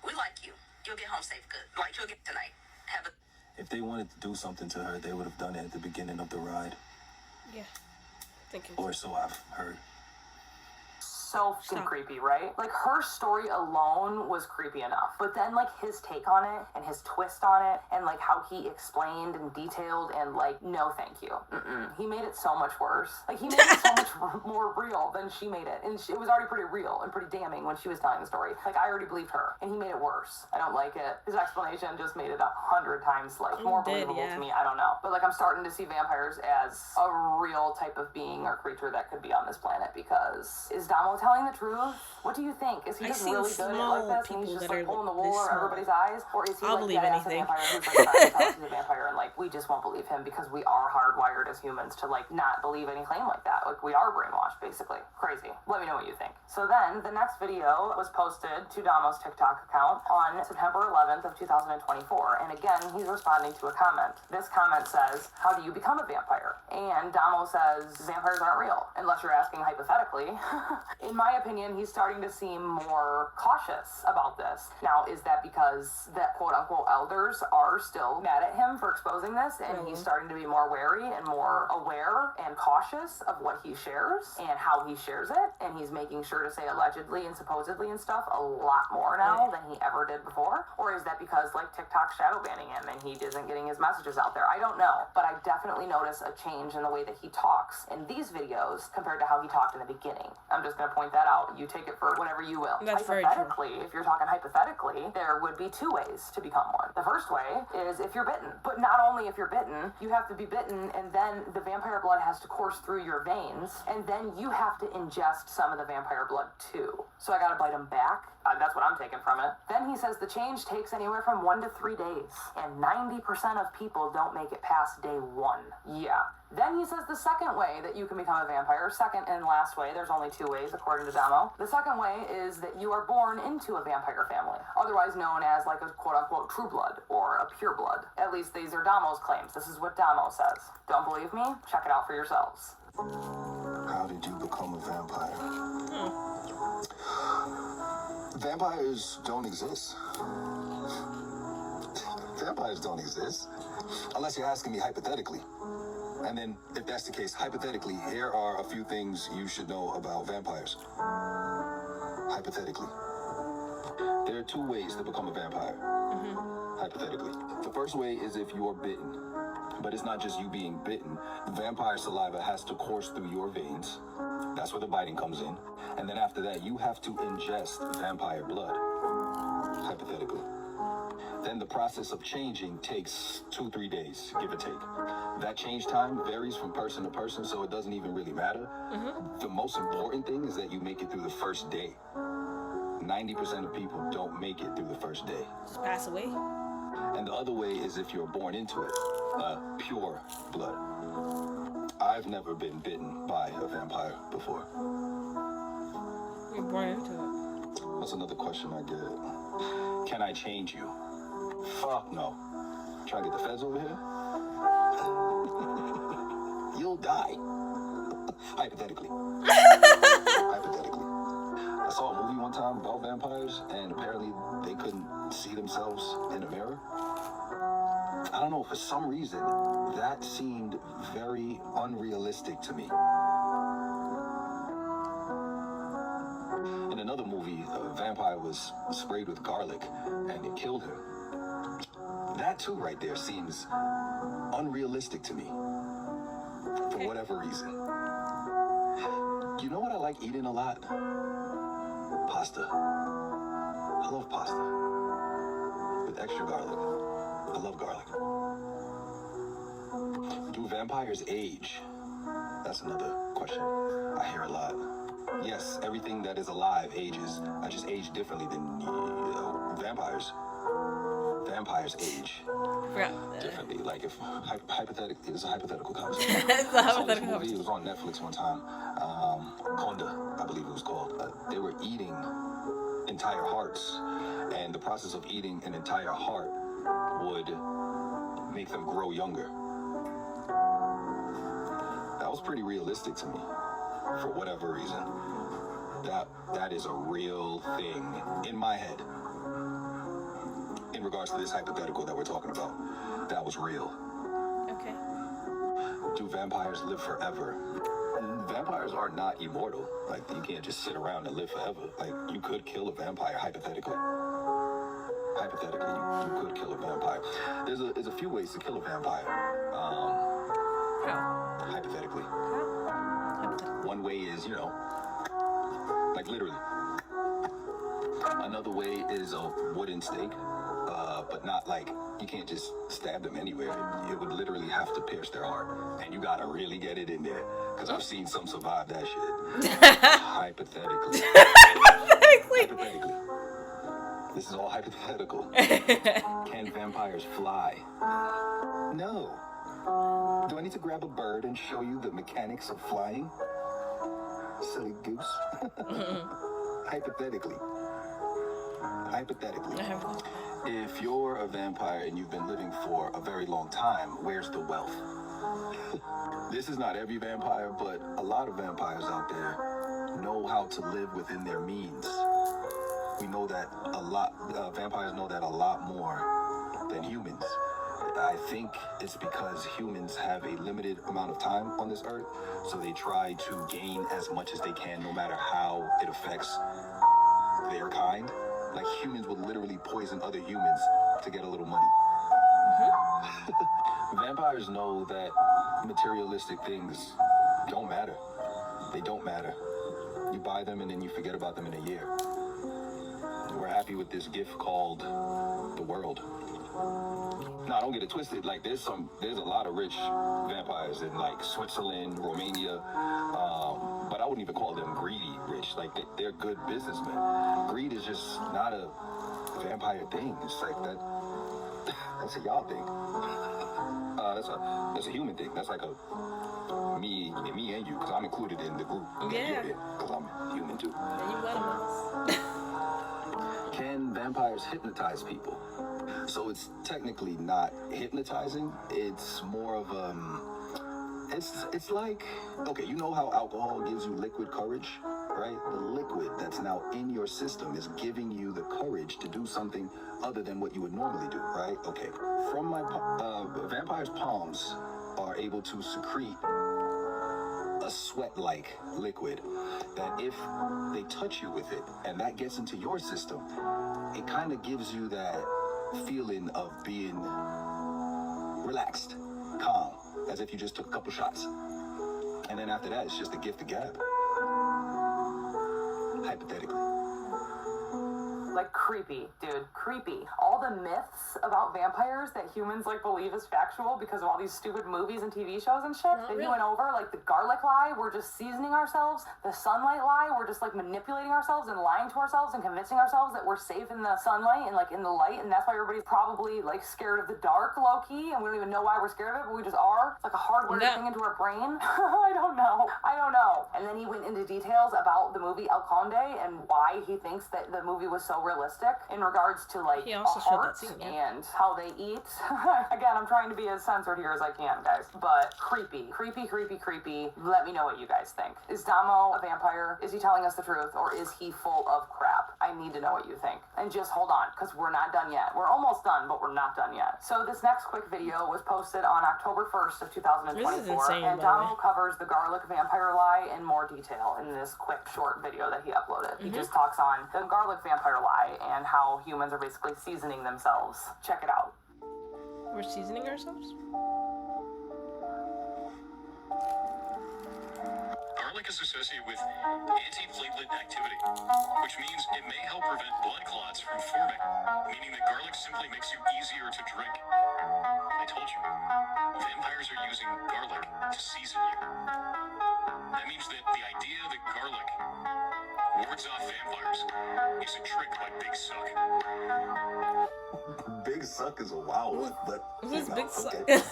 we like you. You'll get home safe good. Like, you'll get tonight. Have a... If they wanted to do something to her, they would have done it at the beginning of the ride. Yeah. Thinking. Or so I've heard. So fucking creepy, right? Like, her story alone was creepy enough. But then, like, his take on it and his twist on it and, like, how he explained and detailed and, like, no thank you. He made it so much worse. Like, he made it so much more real than she made it. And it was already pretty real and pretty damning when she was telling the story. Like, I already believed her. And he made it worse. I don't like it. His explanation just made it 100 times, like, more believable to me. I don't know. But, like, I'm starting to see vampires as a real type of being or creature that could be on this planet because is Domo telling the truth? What do you think? Is he I just see really good at like this, and he's people just that like are pulling the this wool over small. everybody's eyes? Or is he I'll like believe dead ass a anything. vampire who's like trying to tell us he's a vampire, and like we just won't believe him because we are hardwired as humans to like not believe any claim like that. Like we are brainwashed, basically. Crazy. Let me know what you think. So then the next video was posted to Damo's TikTok account on September 11th of 2024, and again he's responding to a comment. This comment says, "How do you become a vampire?" And Damo says, "Vampires aren't real, unless you're asking hypothetically." In my opinion, he's starting to seem more cautious about this. Now, is that because the quote-unquote elders are still mad at him for exposing this, and he's starting to be more wary and more aware and cautious of what he shares and how he shares it, and he's making sure to say allegedly and supposedly and stuff a lot more now than he ever did before? Or is that because like TikTok's shadow banning him and he isn't getting his messages out there? I don't know, but I definitely notice a change in the way that he talks in these videos compared to how he talked in the beginning. I'm just going to point that out. You take it for whatever you will. That's very true. Hypothetically, if you're talking hypothetically, there would be two ways to become one. The first way is if you're bitten. But not only if you're bitten, you have to be bitten, and then the vampire blood has to course through your veins, and then you have to ingest some of the vampire blood too. So I gotta bite him back. That's what I'm taking from it. Then he says the change takes anywhere from 1 to 3 days, and 90% of people don't make it past day 1. Yeah. Then he says the second way that you can become a vampire, second and last way, there's only 2 ways according to Domo. The second way is that you are born into a vampire family, otherwise known as like a quote-unquote true blood or a pure blood. At least these are Damo's claims. This is what Domo says. Don't believe me? Check it out for yourselves. How did you become a vampire? Vampires don't exist. Vampires don't exist. Unless you're asking me hypothetically. And then, if that's the case, hypothetically, here are a few things you should know about vampires. Hypothetically. There are 2 ways to become a vampire. Hypothetically. The first way is if you are bitten. But it's not just you being bitten. Vampire saliva has to course through your veins. That's where the biting comes in. And then after that, you have to ingest vampire blood. Hypothetically. Then the process of changing takes 2-3 days, give or take. That change time varies from person to person, so it doesn't even really matter. The most important thing is that you make it through the first day. 90% of people don't make it through the first day. Just pass away. And the other way is if you're born into it, pure blood. I've never been bitten by a vampire before. You're born into it. That's another question I get. Can I change you? Fuck no. Trying to get the feds over here? You'll die. Hypothetically. Hypothetically. I saw a movie one time about vampires, and apparently they couldn't see themselves in a mirror. I don't know, for some reason, that seemed very unrealistic to me. In another movie, a vampire was sprayed with garlic, and it killed him. That too right there seems unrealistic to me, for whatever reason. You know what I like eating a lot? Pasta. I love pasta. With extra garlic. I love garlic. Do vampires age? That's another question I hear a lot. Yes, everything that is alive ages. I just age differently than vampires. Vampires age differently. Like if hypothetically, it's a hypothetical conversation. It's a hypothetical movie. It was on Netflix one time. Conda, I believe it was called. They were eating entire hearts, and the process of eating an entire heart would make them grow younger. That was pretty realistic to me, for whatever reason. That is a real thing in my head. In regards to this hypothetical that we're talking about, that was real. Okay. Do vampires live forever? Vampires are not immortal. Like, you can't just sit around and live forever. Like, you could kill a vampire, hypothetically. Hypothetically, you could kill a vampire. There's a few ways to kill a vampire. How? Hypothetically. Hypothetically. One way is, like literally. Another way is a wooden stake. But not like, you can't just stab them anywhere. It would literally have to pierce their heart. And you gotta really get it in there. Because I've seen some survive that shit. Hypothetically. Hypothetically. This is all hypothetical. Can vampires fly? No. Do I need to grab a bird and show you the mechanics of flying? Silly goose. Hypothetically. Hypothetically. If you're a vampire and you've been living for a very long time, where's the wealth? This is not every vampire, but a lot of vampires out there know how to live within their means. We know that a lot, vampires know that a lot more than humans. I think it's because humans have a limited amount of time on this earth, so they try to gain as much as they can, no matter how it affects their kind. Like, humans would literally poison other humans to get a little money. Vampires know that materialistic things don't matter. They don't matter. You buy them and then you forget about them in a year. We're happy with this gift called the world. Now, don't get it twisted. Like, there's a lot of rich vampires in, like, Switzerland, Romania, but I wouldn't even call them greedy rich. Like, they're good businessmen. Greed is just not a vampire thing. It's like that's a y'all thing. That's a human thing. That's like a me and you, because I'm included in the group. Yeah. Because I'm human too. And you one of us. Can vampires hypnotize people? So it's technically not hypnotizing. It's more of it's like, okay, you know how alcohol gives you liquid courage, right? The liquid that's now in your system is giving you the courage to do something other than what you would normally do, right? Okay, from my vampires' palms are able to secrete a sweat-like liquid that if they touch you with it and that gets into your system, it kind of gives you that feeling of being relaxed, calm, as if you just took a couple shots. And then after that, it's just a gift of gab. Hypothetically. Like, creepy, dude, creepy. All the myths about vampires that humans, like, believe is factual because of all these stupid movies and TV shows and shit that he went over, like the garlic lie, we're just seasoning ourselves, the sunlight lie, we're just, like, manipulating ourselves and lying to ourselves and convincing ourselves that we're safe in the sunlight and, like, in the light, and that's why everybody's probably, like, scared of the dark, low-key, and we don't even know why we're scared of it, but we just are. It's like a hardwired thing into our brain. I don't know. And then he went into details about the movie El Conde and why he thinks that the movie was so realistic in regards to, like, He a also showed heart that scene, and how they eat. Again, I'm trying to be as censored here as I can, guys, but creepy. Let me know what you guys think. Is Domo a vampire? Is he telling us the truth, or is he full of crap? I need to know what you think. And just hold on, because we're not done yet. We're almost done, but we're not done yet. So this next quick video was posted on October 1st of 2024, This is insane, and Domo covers the garlic vampire lie in more detail in this quick short video that he uploaded. He just talks on the garlic vampire lie and how humans are basically seasoning themselves. Check it out. We're seasoning ourselves? Garlic is associated with anti-platelet activity, which means it may help prevent blood clots from forming, meaning that garlic simply makes you easier to drink. I told you, vampires are using garlic to season you. That means that the idea that garlic wards off vampires is a trick by Big Suck. Big Suck is a wild one, but Who's Big Suck? okay.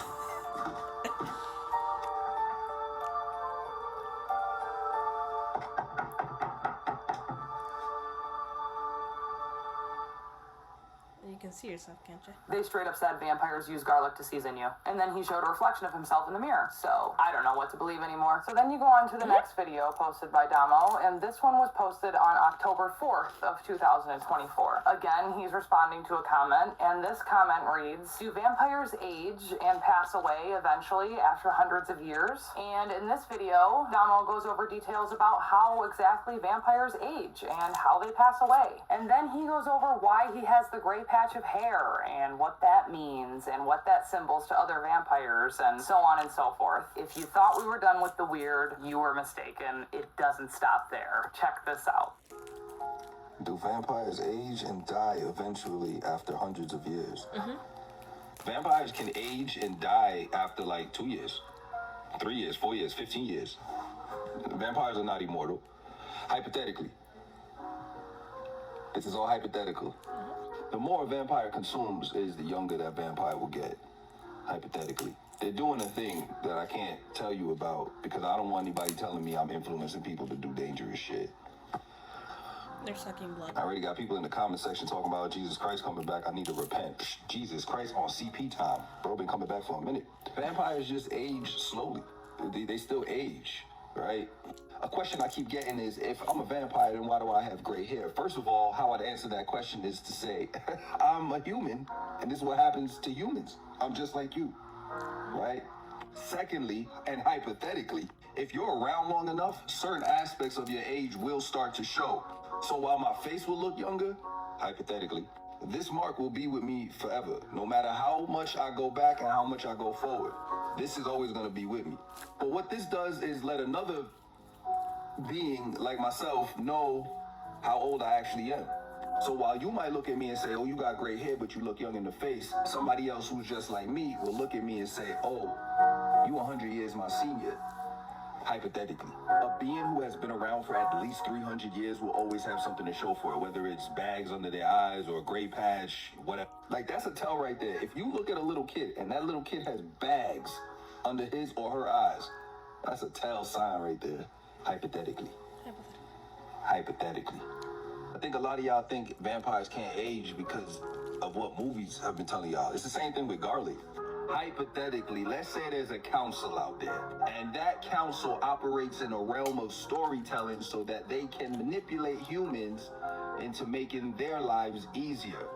You can see yourself, can't you? They straight up said vampires use garlic to season you. And then he showed a reflection of himself in the mirror. So I don't know what to believe anymore. So then you go on to the next video posted by Domo, and this one was posted on October 4th of 2024. Again, he's responding to a comment, and this comment reads, do vampires age and pass away eventually after hundreds of years? And in this video, Domo goes over details about how exactly vampires age and how they pass away. And then he goes over why he has the gray patch of hair and what that means and what that symbols to other vampires and so on and so forth. If you thought we were done with the weird, you were mistaken. It doesn't stop there. Check this out. Do vampires age and die eventually after hundreds of years? Vampires can age and die after like 2 years, 3 years, 4 years, 15 years. Vampires are not immortal. Hypothetically. This is all hypothetical. The more a vampire consumes is the younger that vampire will get. Hypothetically. They're doing a thing that I can't tell you about because I don't want anybody telling me I'm influencing people to do dangerous shit. They're sucking blood. I already got people in the comment section talking about Jesus Christ coming back. I need to repent. Psh, Jesus Christ on CP time. Bro, been coming back for a minute. Vampires just age slowly. They still age, right? A question I keep getting is, if I'm a vampire, then why do I have gray hair? First of all, how I'd answer that question is to say, I'm a human, and this is what happens to humans. I'm just like you, right? Secondly, and hypothetically, if you're around long enough, certain aspects of your age will start to show. So while my face will look younger, hypothetically, this mark will be with me forever. No matter how much I go back and how much I go forward, this is always going to be with me. But what this does is let another being like myself know how old I actually am. So while you might look at me and say, oh, you got gray hair, but you look young in the face, somebody else who's just like me will look at me and say, oh, you 100 years my senior. Hypothetically, a being who has been around for at least 300 years will always have something to show for it, whether it's bags under their eyes or a gray patch, whatever. Like, that's a tell right there. If you look at a little kid and that little kid has bags under his or her eyes, that's a tell sign right there. Hypothetically. Hypothetically. I think a lot of y'all think vampires can't age because of what movies have been telling y'all. It's the same thing with garlic. Hypothetically, let's say there's a council out there, and that council operates in a realm of storytelling so that they can manipulate humans into making their lives easier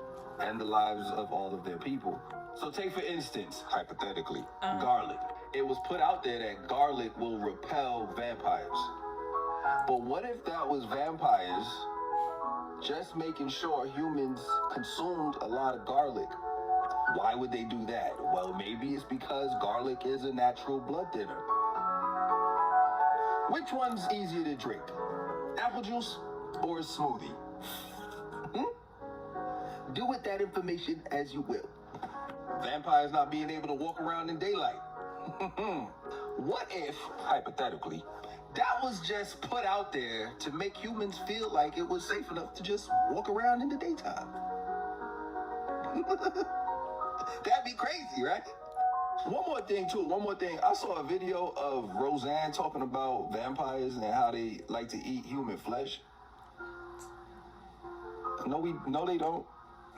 and the lives of all of their people. So take, for instance, hypothetically, garlic. It was put out there that garlic will repel vampires. But what if that was vampires just making sure humans consumed a lot of garlic? Why would they do that? Well, maybe it's because garlic is a natural blood thinner. Which one's easier to drink? Apple juice or a smoothie? Do with that information as you will. Vampires not being able to walk around in daylight. What if, hypothetically, that was just put out there to make humans feel like it was safe enough to just walk around in the daytime? That'd be crazy, right? One more thing. I saw a video of Roseanne talking about vampires and how they like to eat human flesh. No, they don't.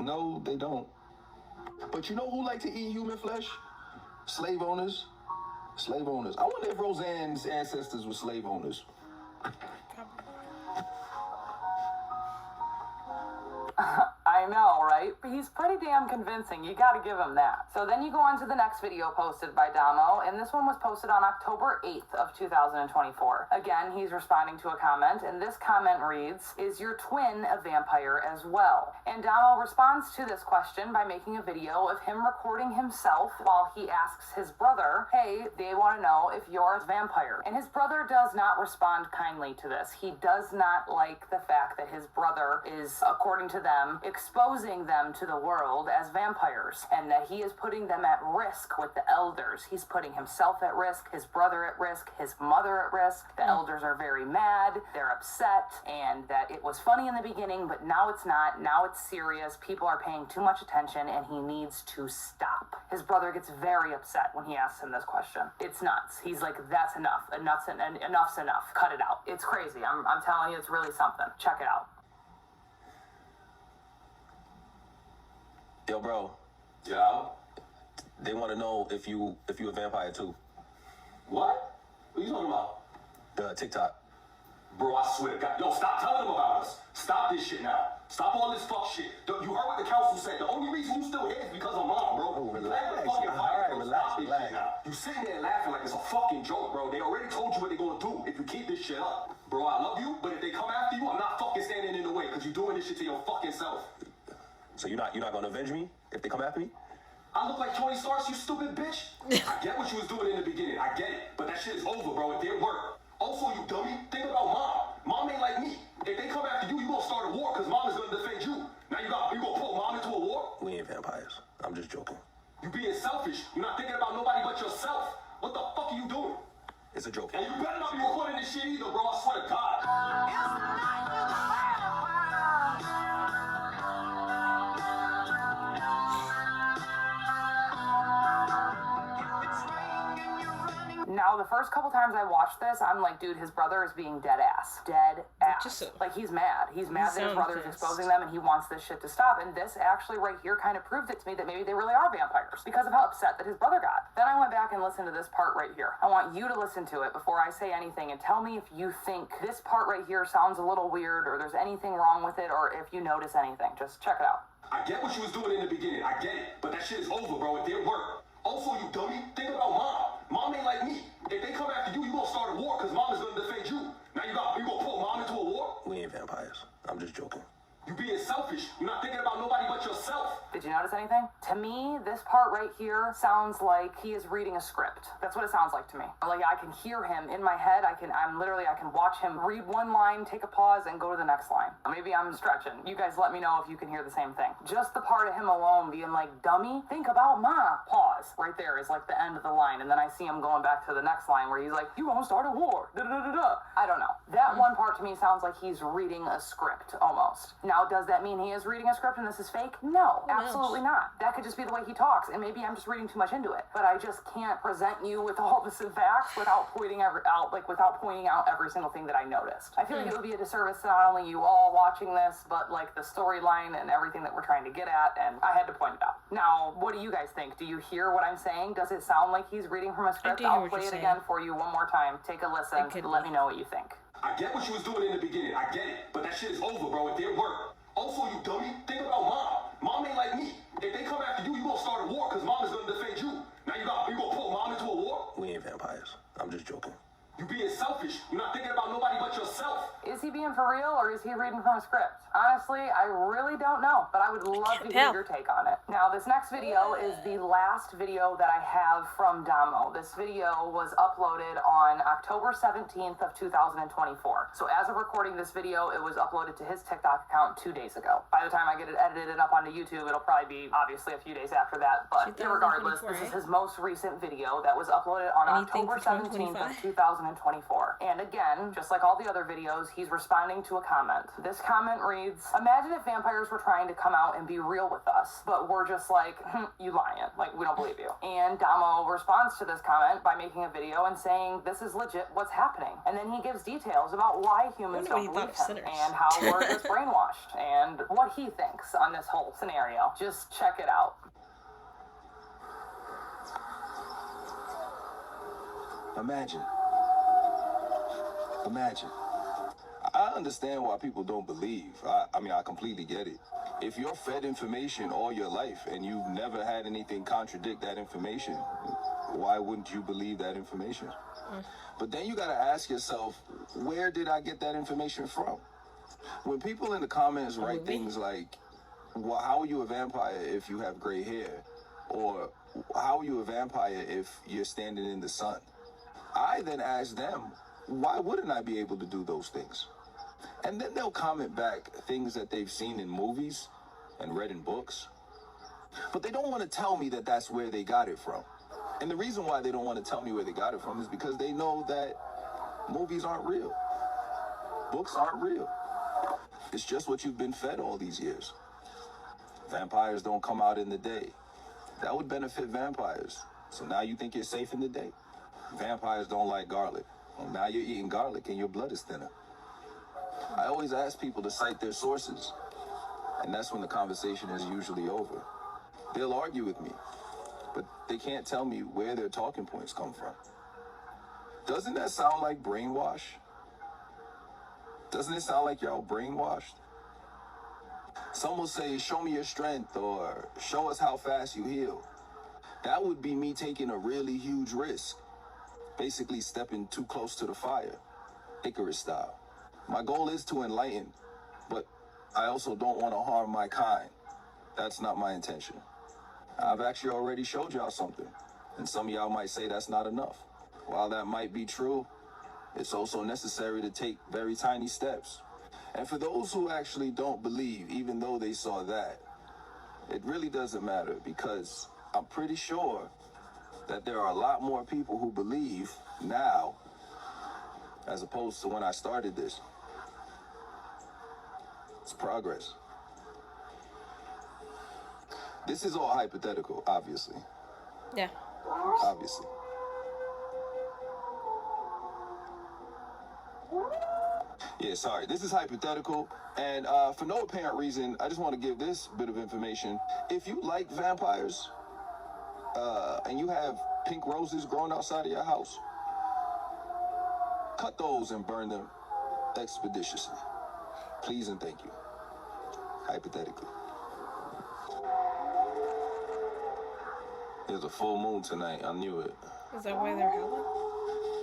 No, they don't. But you know who like to eat human flesh? Slave owners. Slave owners. I wonder if Roseanne's ancestors were slave owners. I know, right? But he's pretty damn convincing. You gotta give him that. So then you go on to the next video posted by Domo, and this one was posted on October 8th of 2024. Again, he's responding to a comment, and this comment reads, "Is your twin a vampire as well?" And Domo responds to this question by making a video of him recording himself while he asks his brother, hey, they want to know if you're a vampire. And his brother does not respond kindly to this. He does not like the fact that his brother is, according to them, exposing them to the world as vampires, and that he is putting them at risk with the elders. He's putting himself at risk, his brother at risk, his mother at risk. The elders are very mad, they're upset, and that it was funny in the beginning, but now it's not. Now it's serious. People are paying too much attention, and he needs to stop. His brother gets very upset when he asks him this question. It's nuts. He's like, that's enough. Enough's enough. Cut it out. It's crazy. I'm telling you, it's really something. Check it out. Yo, bro. Yeah? They want to know if you a vampire too. What? What are you talking about? The TikTok. Bro, I swear to God. Yo, stop telling them about us. Stop this shit now. Stop all this fuck shit. You heard what the council said. The only reason you still here is because of mom, bro. Oh, relax. All Alright, relax, relax. You sitting there laughing like it's a fucking joke, bro. They already told you what they're gonna do if you keep this shit up. Bro, I love you, but if they come after you, I'm not fucking standing in the way because you're doing this shit to your fucking self. So you're not gonna avenge me if they come after me? I look like Tony Stark, you stupid bitch. I get what you was doing in the beginning. I get it. But that shit is over, bro. It didn't work. Also, you dummy, think about mom. Mom ain't like me. If they come after you, you gonna start a war because mom is gonna defend you. Now you gonna pull mom into a war? We ain't vampires. I'm just joking. You being selfish. You're not thinking about nobody but yourself. What the fuck are you doing? It's a joke. And you better not be recording this shit either. Now, the first couple times I watched this, I'm like, dude, his brother is being dead ass. Dead ass. Like, he's mad. He's mad that his brother is exposing them and he wants this shit to stop. And this actually right here kind of proved it to me that maybe they really are vampires because of how upset that his brother got. Then I went back and listened to this part right here. I want you to listen to it before I say anything and tell me if you think this part right here sounds a little weird or there's anything wrong with it or if you notice anything. Just check it out. I get what you was doing in the beginning. I get it. But that shit is over, bro. It didn't work. Also, you dummy, think about mom. Mom ain't like me. If they come after you, you gonna start a war because mom is gonna defend you. Now you gonna pull mom into a war? We ain't vampires. I'm just joking. You being selfish. You're not thinking about nobody but yourself. Did you notice anything? To me, this part right here sounds like he is reading a script. That's what it sounds like to me. Like I can hear him in my head. I can watch him read one line, take a pause, and go to the next line. Maybe I'm stretching. You guys let me know if you can hear the same thing. Just the part of him alone being like, dummy, think about ma. Pause. Right there is like the end of the line. And then I see him going back to the next line where he's like, you won't start a war. Da-da-da-da-da. I don't know. That one part to me sounds like he's reading a script almost. Now, does that mean he is reading a script and this is fake? No, absolutely not. That could just be the way he talks, and maybe I'm just reading too much into it. But I just can't present you with all the facts without pointing out every single thing that I noticed. I feel like it would be a disservice to not only you all watching this, but like the storyline and everything that we're trying to get at, and I had to point it out. Now, what do you guys think? Do you hear what I'm saying? Does it sound like he's reading from a script? I'll play it again for you one more time. Take a listen. Let me know what you think. I get what you was doing in the beginning. I get it. But that shit is over, bro. It didn't work. Also, you dummy, think about mom. Mom ain't like me. If they come after you, you gonna start a war because mom is gonna defend you. Now you gonna pull mom into a war? We ain't vampires. I'm just joking. You being selfish. You're not thinking about nobody but yourself. Is he being for real or is he reading from a script? Honestly, I really don't know, but I would love to hear your take on it. Now, this next video is the last video that I have from Domo. This video was uploaded on October 17th of 2024. So as of recording this video, it was uploaded to his TikTok account 2 days ago. By the time I get it edited and up onto YouTube, it'll probably be obviously a few days after that, but regardless, this is his most recent video that was uploaded on October 17th of 2024. And again, just like all the other videos, he's responding to a comment. This comment reads, imagine if vampires were trying to come out and be real with us, but we're just like, you lying, like we don't believe you. And Domo responds to this comment by making a video and saying, this is legit what's happening. And then he gives details about why humans don't believe him and how we're just brainwashed and what he thinks on this whole scenario. Just check it out. Imagine. I understand why people don't believe. I mean, I completely get it. If you're fed information all your life and you've never had anything contradict that information, why wouldn't you believe that information? But then you gotta ask yourself, where did I get that information from? When people in the comments write things like, well, how are you a vampire if you have gray hair? Or how are you a vampire if you're standing in the sun? I then ask them, why wouldn't I be able to do those things? And then they'll comment back things that they've seen in movies and read in books. But they don't want to tell me that that's where they got it from. And the reason why they don't want to tell me where they got it from is because they know that movies aren't real. Books aren't real. It's just what you've been fed all these years. Vampires don't come out in the day. That would benefit vampires. So now you think you're safe in the day. Vampires don't like garlic. Well, now you're eating garlic and your blood is thinner. I always ask people to cite their sources, and that's when the conversation is usually over. They'll argue with me, but they can't tell me where their talking points come from. Doesn't that sound like brainwash? Doesn't it sound like y'all brainwashed? Some will say, show me your strength, or show us how fast you heal. That would be me taking a really huge risk. Basically stepping too close to the fire, Icarus style. My goal is to enlighten, but I also don't want to harm my kind. That's not my intention. I've actually already showed y'all something, and some of y'all might say that's not enough. While that might be true, it's also necessary to take very tiny steps. And for those who actually don't believe, even though they saw that, it really doesn't matter, because I'm pretty sure that there are a lot more people who believe now as opposed to when I started this. It's progress. This is all hypothetical, obviously. Yeah. Obviously. Yeah, sorry. This is hypothetical, and for no apparent reason, I just want to give this bit of information. If you like vampires, and you have pink roses growing outside of your house, cut those and burn them expeditiously. Please and thank you. Hypothetically. There's a full moon tonight. I knew it. Is that why they're howling?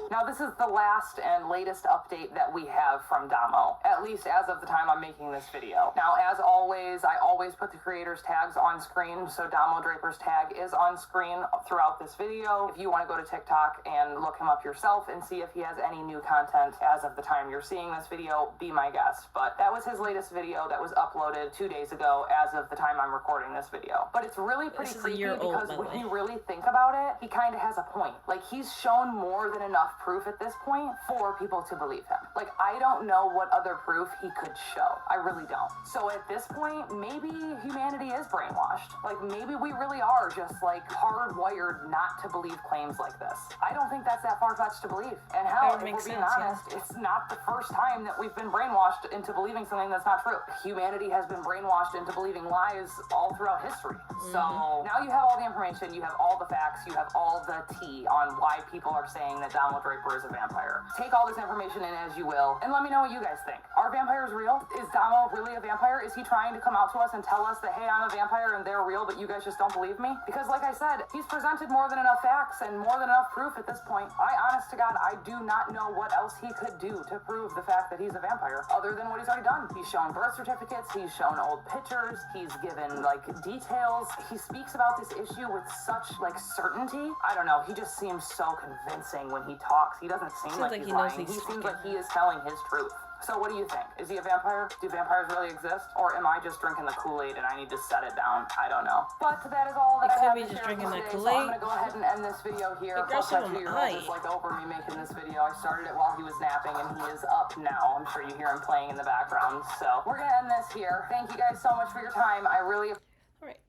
Now, this is the last and latest update that we have from Domo, at least as of the time I'm making this video. Now, as always, I always put the creators' tags on screen, so Domo Draper's tag is on screen throughout this video. If you want to go to TikTok and look him up yourself and see if he has any new content as of the time you're seeing this video, be my guest. But that was his latest video that was uploaded 2 days ago as of the time I'm recording this video. But it's really pretty creepy because when you really think about it, he kind of has a point. Like, he's shown more than enough proof at this point for people to believe him. Like, I don't know what other proof he could show. I really don't. So at this point, maybe humanity is brainwashed. Like, maybe we really are just like hardwired not to believe claims like this. I don't think that's that far-fetched to believe. And hell, if we're being honest, it's not the first time that we've been brainwashed into believing something that's not true. Humanity has been brainwashed into believing lies all throughout history. So now you have all the information, you have all the facts, you have all the tea on why people are saying that Domo Draper is a vampire. Take all this information in as you will, and let me know what you guys think. Are vampires real? Is Domo really a vampire? Is he trying to come out to us and tell us that, hey, I'm a vampire and they're real, but you guys just don't believe me? Because like I said, he's presented more than enough facts and more than enough proof at this point. Honest to God, I do not know what else he could do to prove the fact that he's a vampire, other than what he's already done. He's shown birth certificates, he's shown old pictures, he's given, like, details. He speaks about this issue with such, like, certainty. I don't know, he just seems so convincing when he talks. He doesn't seem like he's lying. He seems like he is telling his truth. So what do you think? Is he a vampire? Do vampires really exist? Or am I just drinking the Kool-Aid and I need to set it down? I don't know. But that is all that I have to share today, so I'm going to go ahead and end this video here. Plus, I feel your guys is like over me making this video. I started it while he was napping and he is up now. I'm sure you hear him playing in the background. So we're going to end this here. Thank you guys so much for your time. I really... Alright.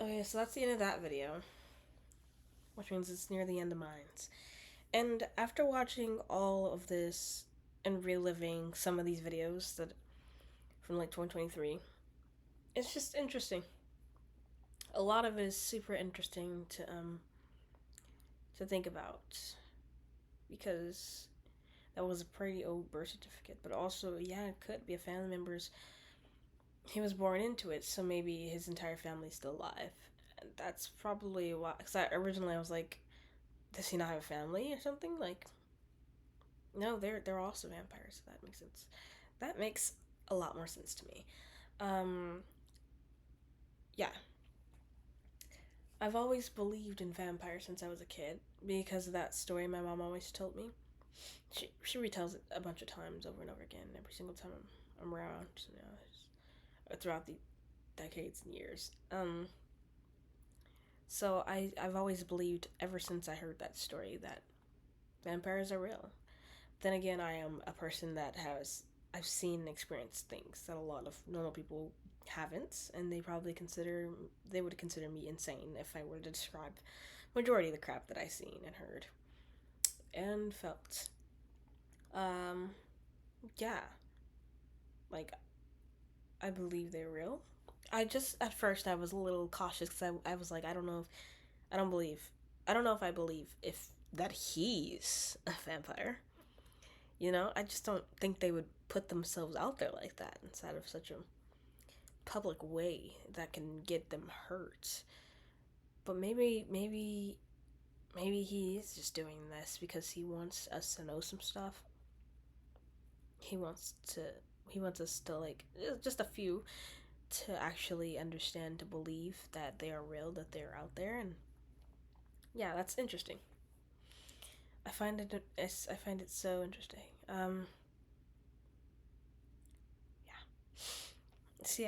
Okay, so that's the end of that video. Which means it's near the end of mine. And after watching all of this and reliving some of these videos that from like 2023, it's just interesting. A lot of it is super interesting to think about, because that was a pretty old birth certificate, but also, yeah, it could be a family member's. He was born into it, so maybe his entire family's still alive. And that's probably why, because originally I was like, does he not have a family or something? Like, no, they're also vampires. So that makes sense. That makes a lot more sense to me. Yeah. I've always believed in vampires since I was a kid because of that story my mom always told me. She retells it a bunch of times over and over again every single time I'm around, you know, throughout the decades and years. So I've always believed ever since I heard that story that vampires are real. Then again, I am a person that I've seen and experienced things that a lot of normal people haven't, and they would consider me insane if I were to describe majority of the crap that I've seen and heard and felt. Yeah. Like, I believe they're real. At first I was a little cautious because I was like, I don't know if I believe that he's a vampire. You know, I just don't think they would put themselves out there like that inside of such a public way that can get them hurt. But maybe he is just doing this because he wants us to know some stuff. He wants us to, like, just a few, to actually understand, to believe that they are real, that they're out there. And yeah, that's interesting. I find it so interesting. Yeah. See,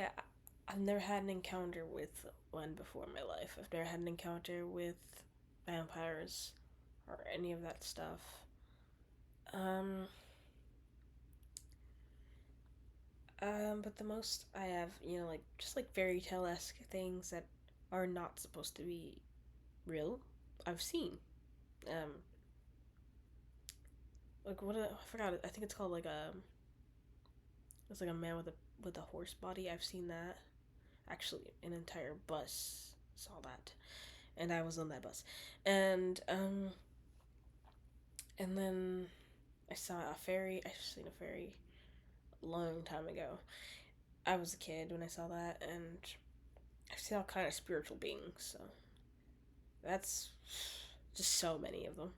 I've never had an encounter with one before in my life. I've never had an encounter with vampires or any of that stuff. But the most I have, you know, like, just like fairy tale-esque things that are not supposed to be real, I've seen. Like, I forgot it. I think it's called, like, It's like a man with a horse body. I've seen that. Actually, an entire bus saw that, and I was on that bus. And then I saw a fairy. I've seen a fairy a long time ago. I was a kid when I saw that, and I've seen all kind of spiritual beings. So that's just so many of them.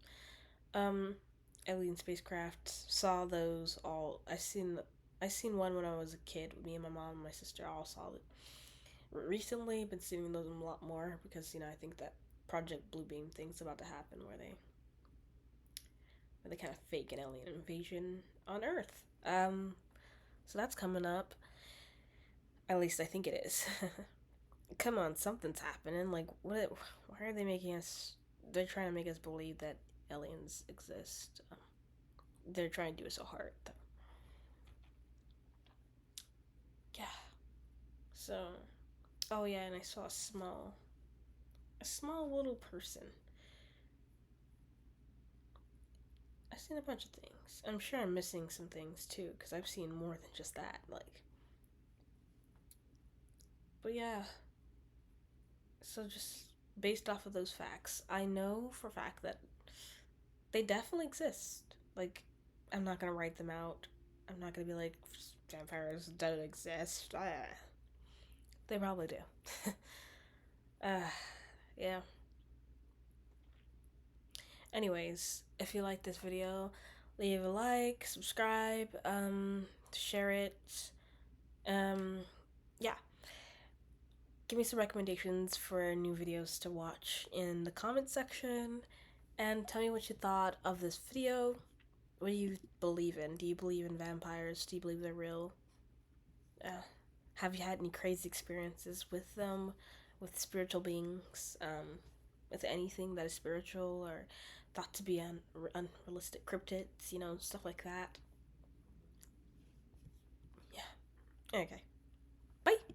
Alien spacecraft, saw those all. I seen one when I was a kid. Me and my mom and my sister all saw it. Recently, been seeing those a lot more because I think that Project Bluebeam thing's about to happen where they kind of fake an alien invasion on Earth. So that's coming up. At least I think it is. Come on, something's happening. Like, what? Why are they making us? They're trying to make us believe that aliens exist. They're trying to do it so hard, though. Yeah. So, oh yeah, and I saw a small little person. I've seen a bunch of things. I'm sure I'm missing some things too, because I've seen more than just that. But yeah. So just based off of those facts, I know for a fact that they definitely exist. Like, I'm not gonna write them out. I'm not gonna be like, vampires don't exist. They probably do. Yeah. Anyways, if you like this video, leave a like, subscribe, share it. Yeah. Give me some recommendations for new videos to watch in the comment section, and tell me what you thought of this video. What do you believe in? Do you believe in vampires? Do you believe they're real? Have you had any crazy experiences with them, with spiritual beings, with anything that is spiritual or thought to be unrealistic cryptids, stuff like that? Yeah. Okay.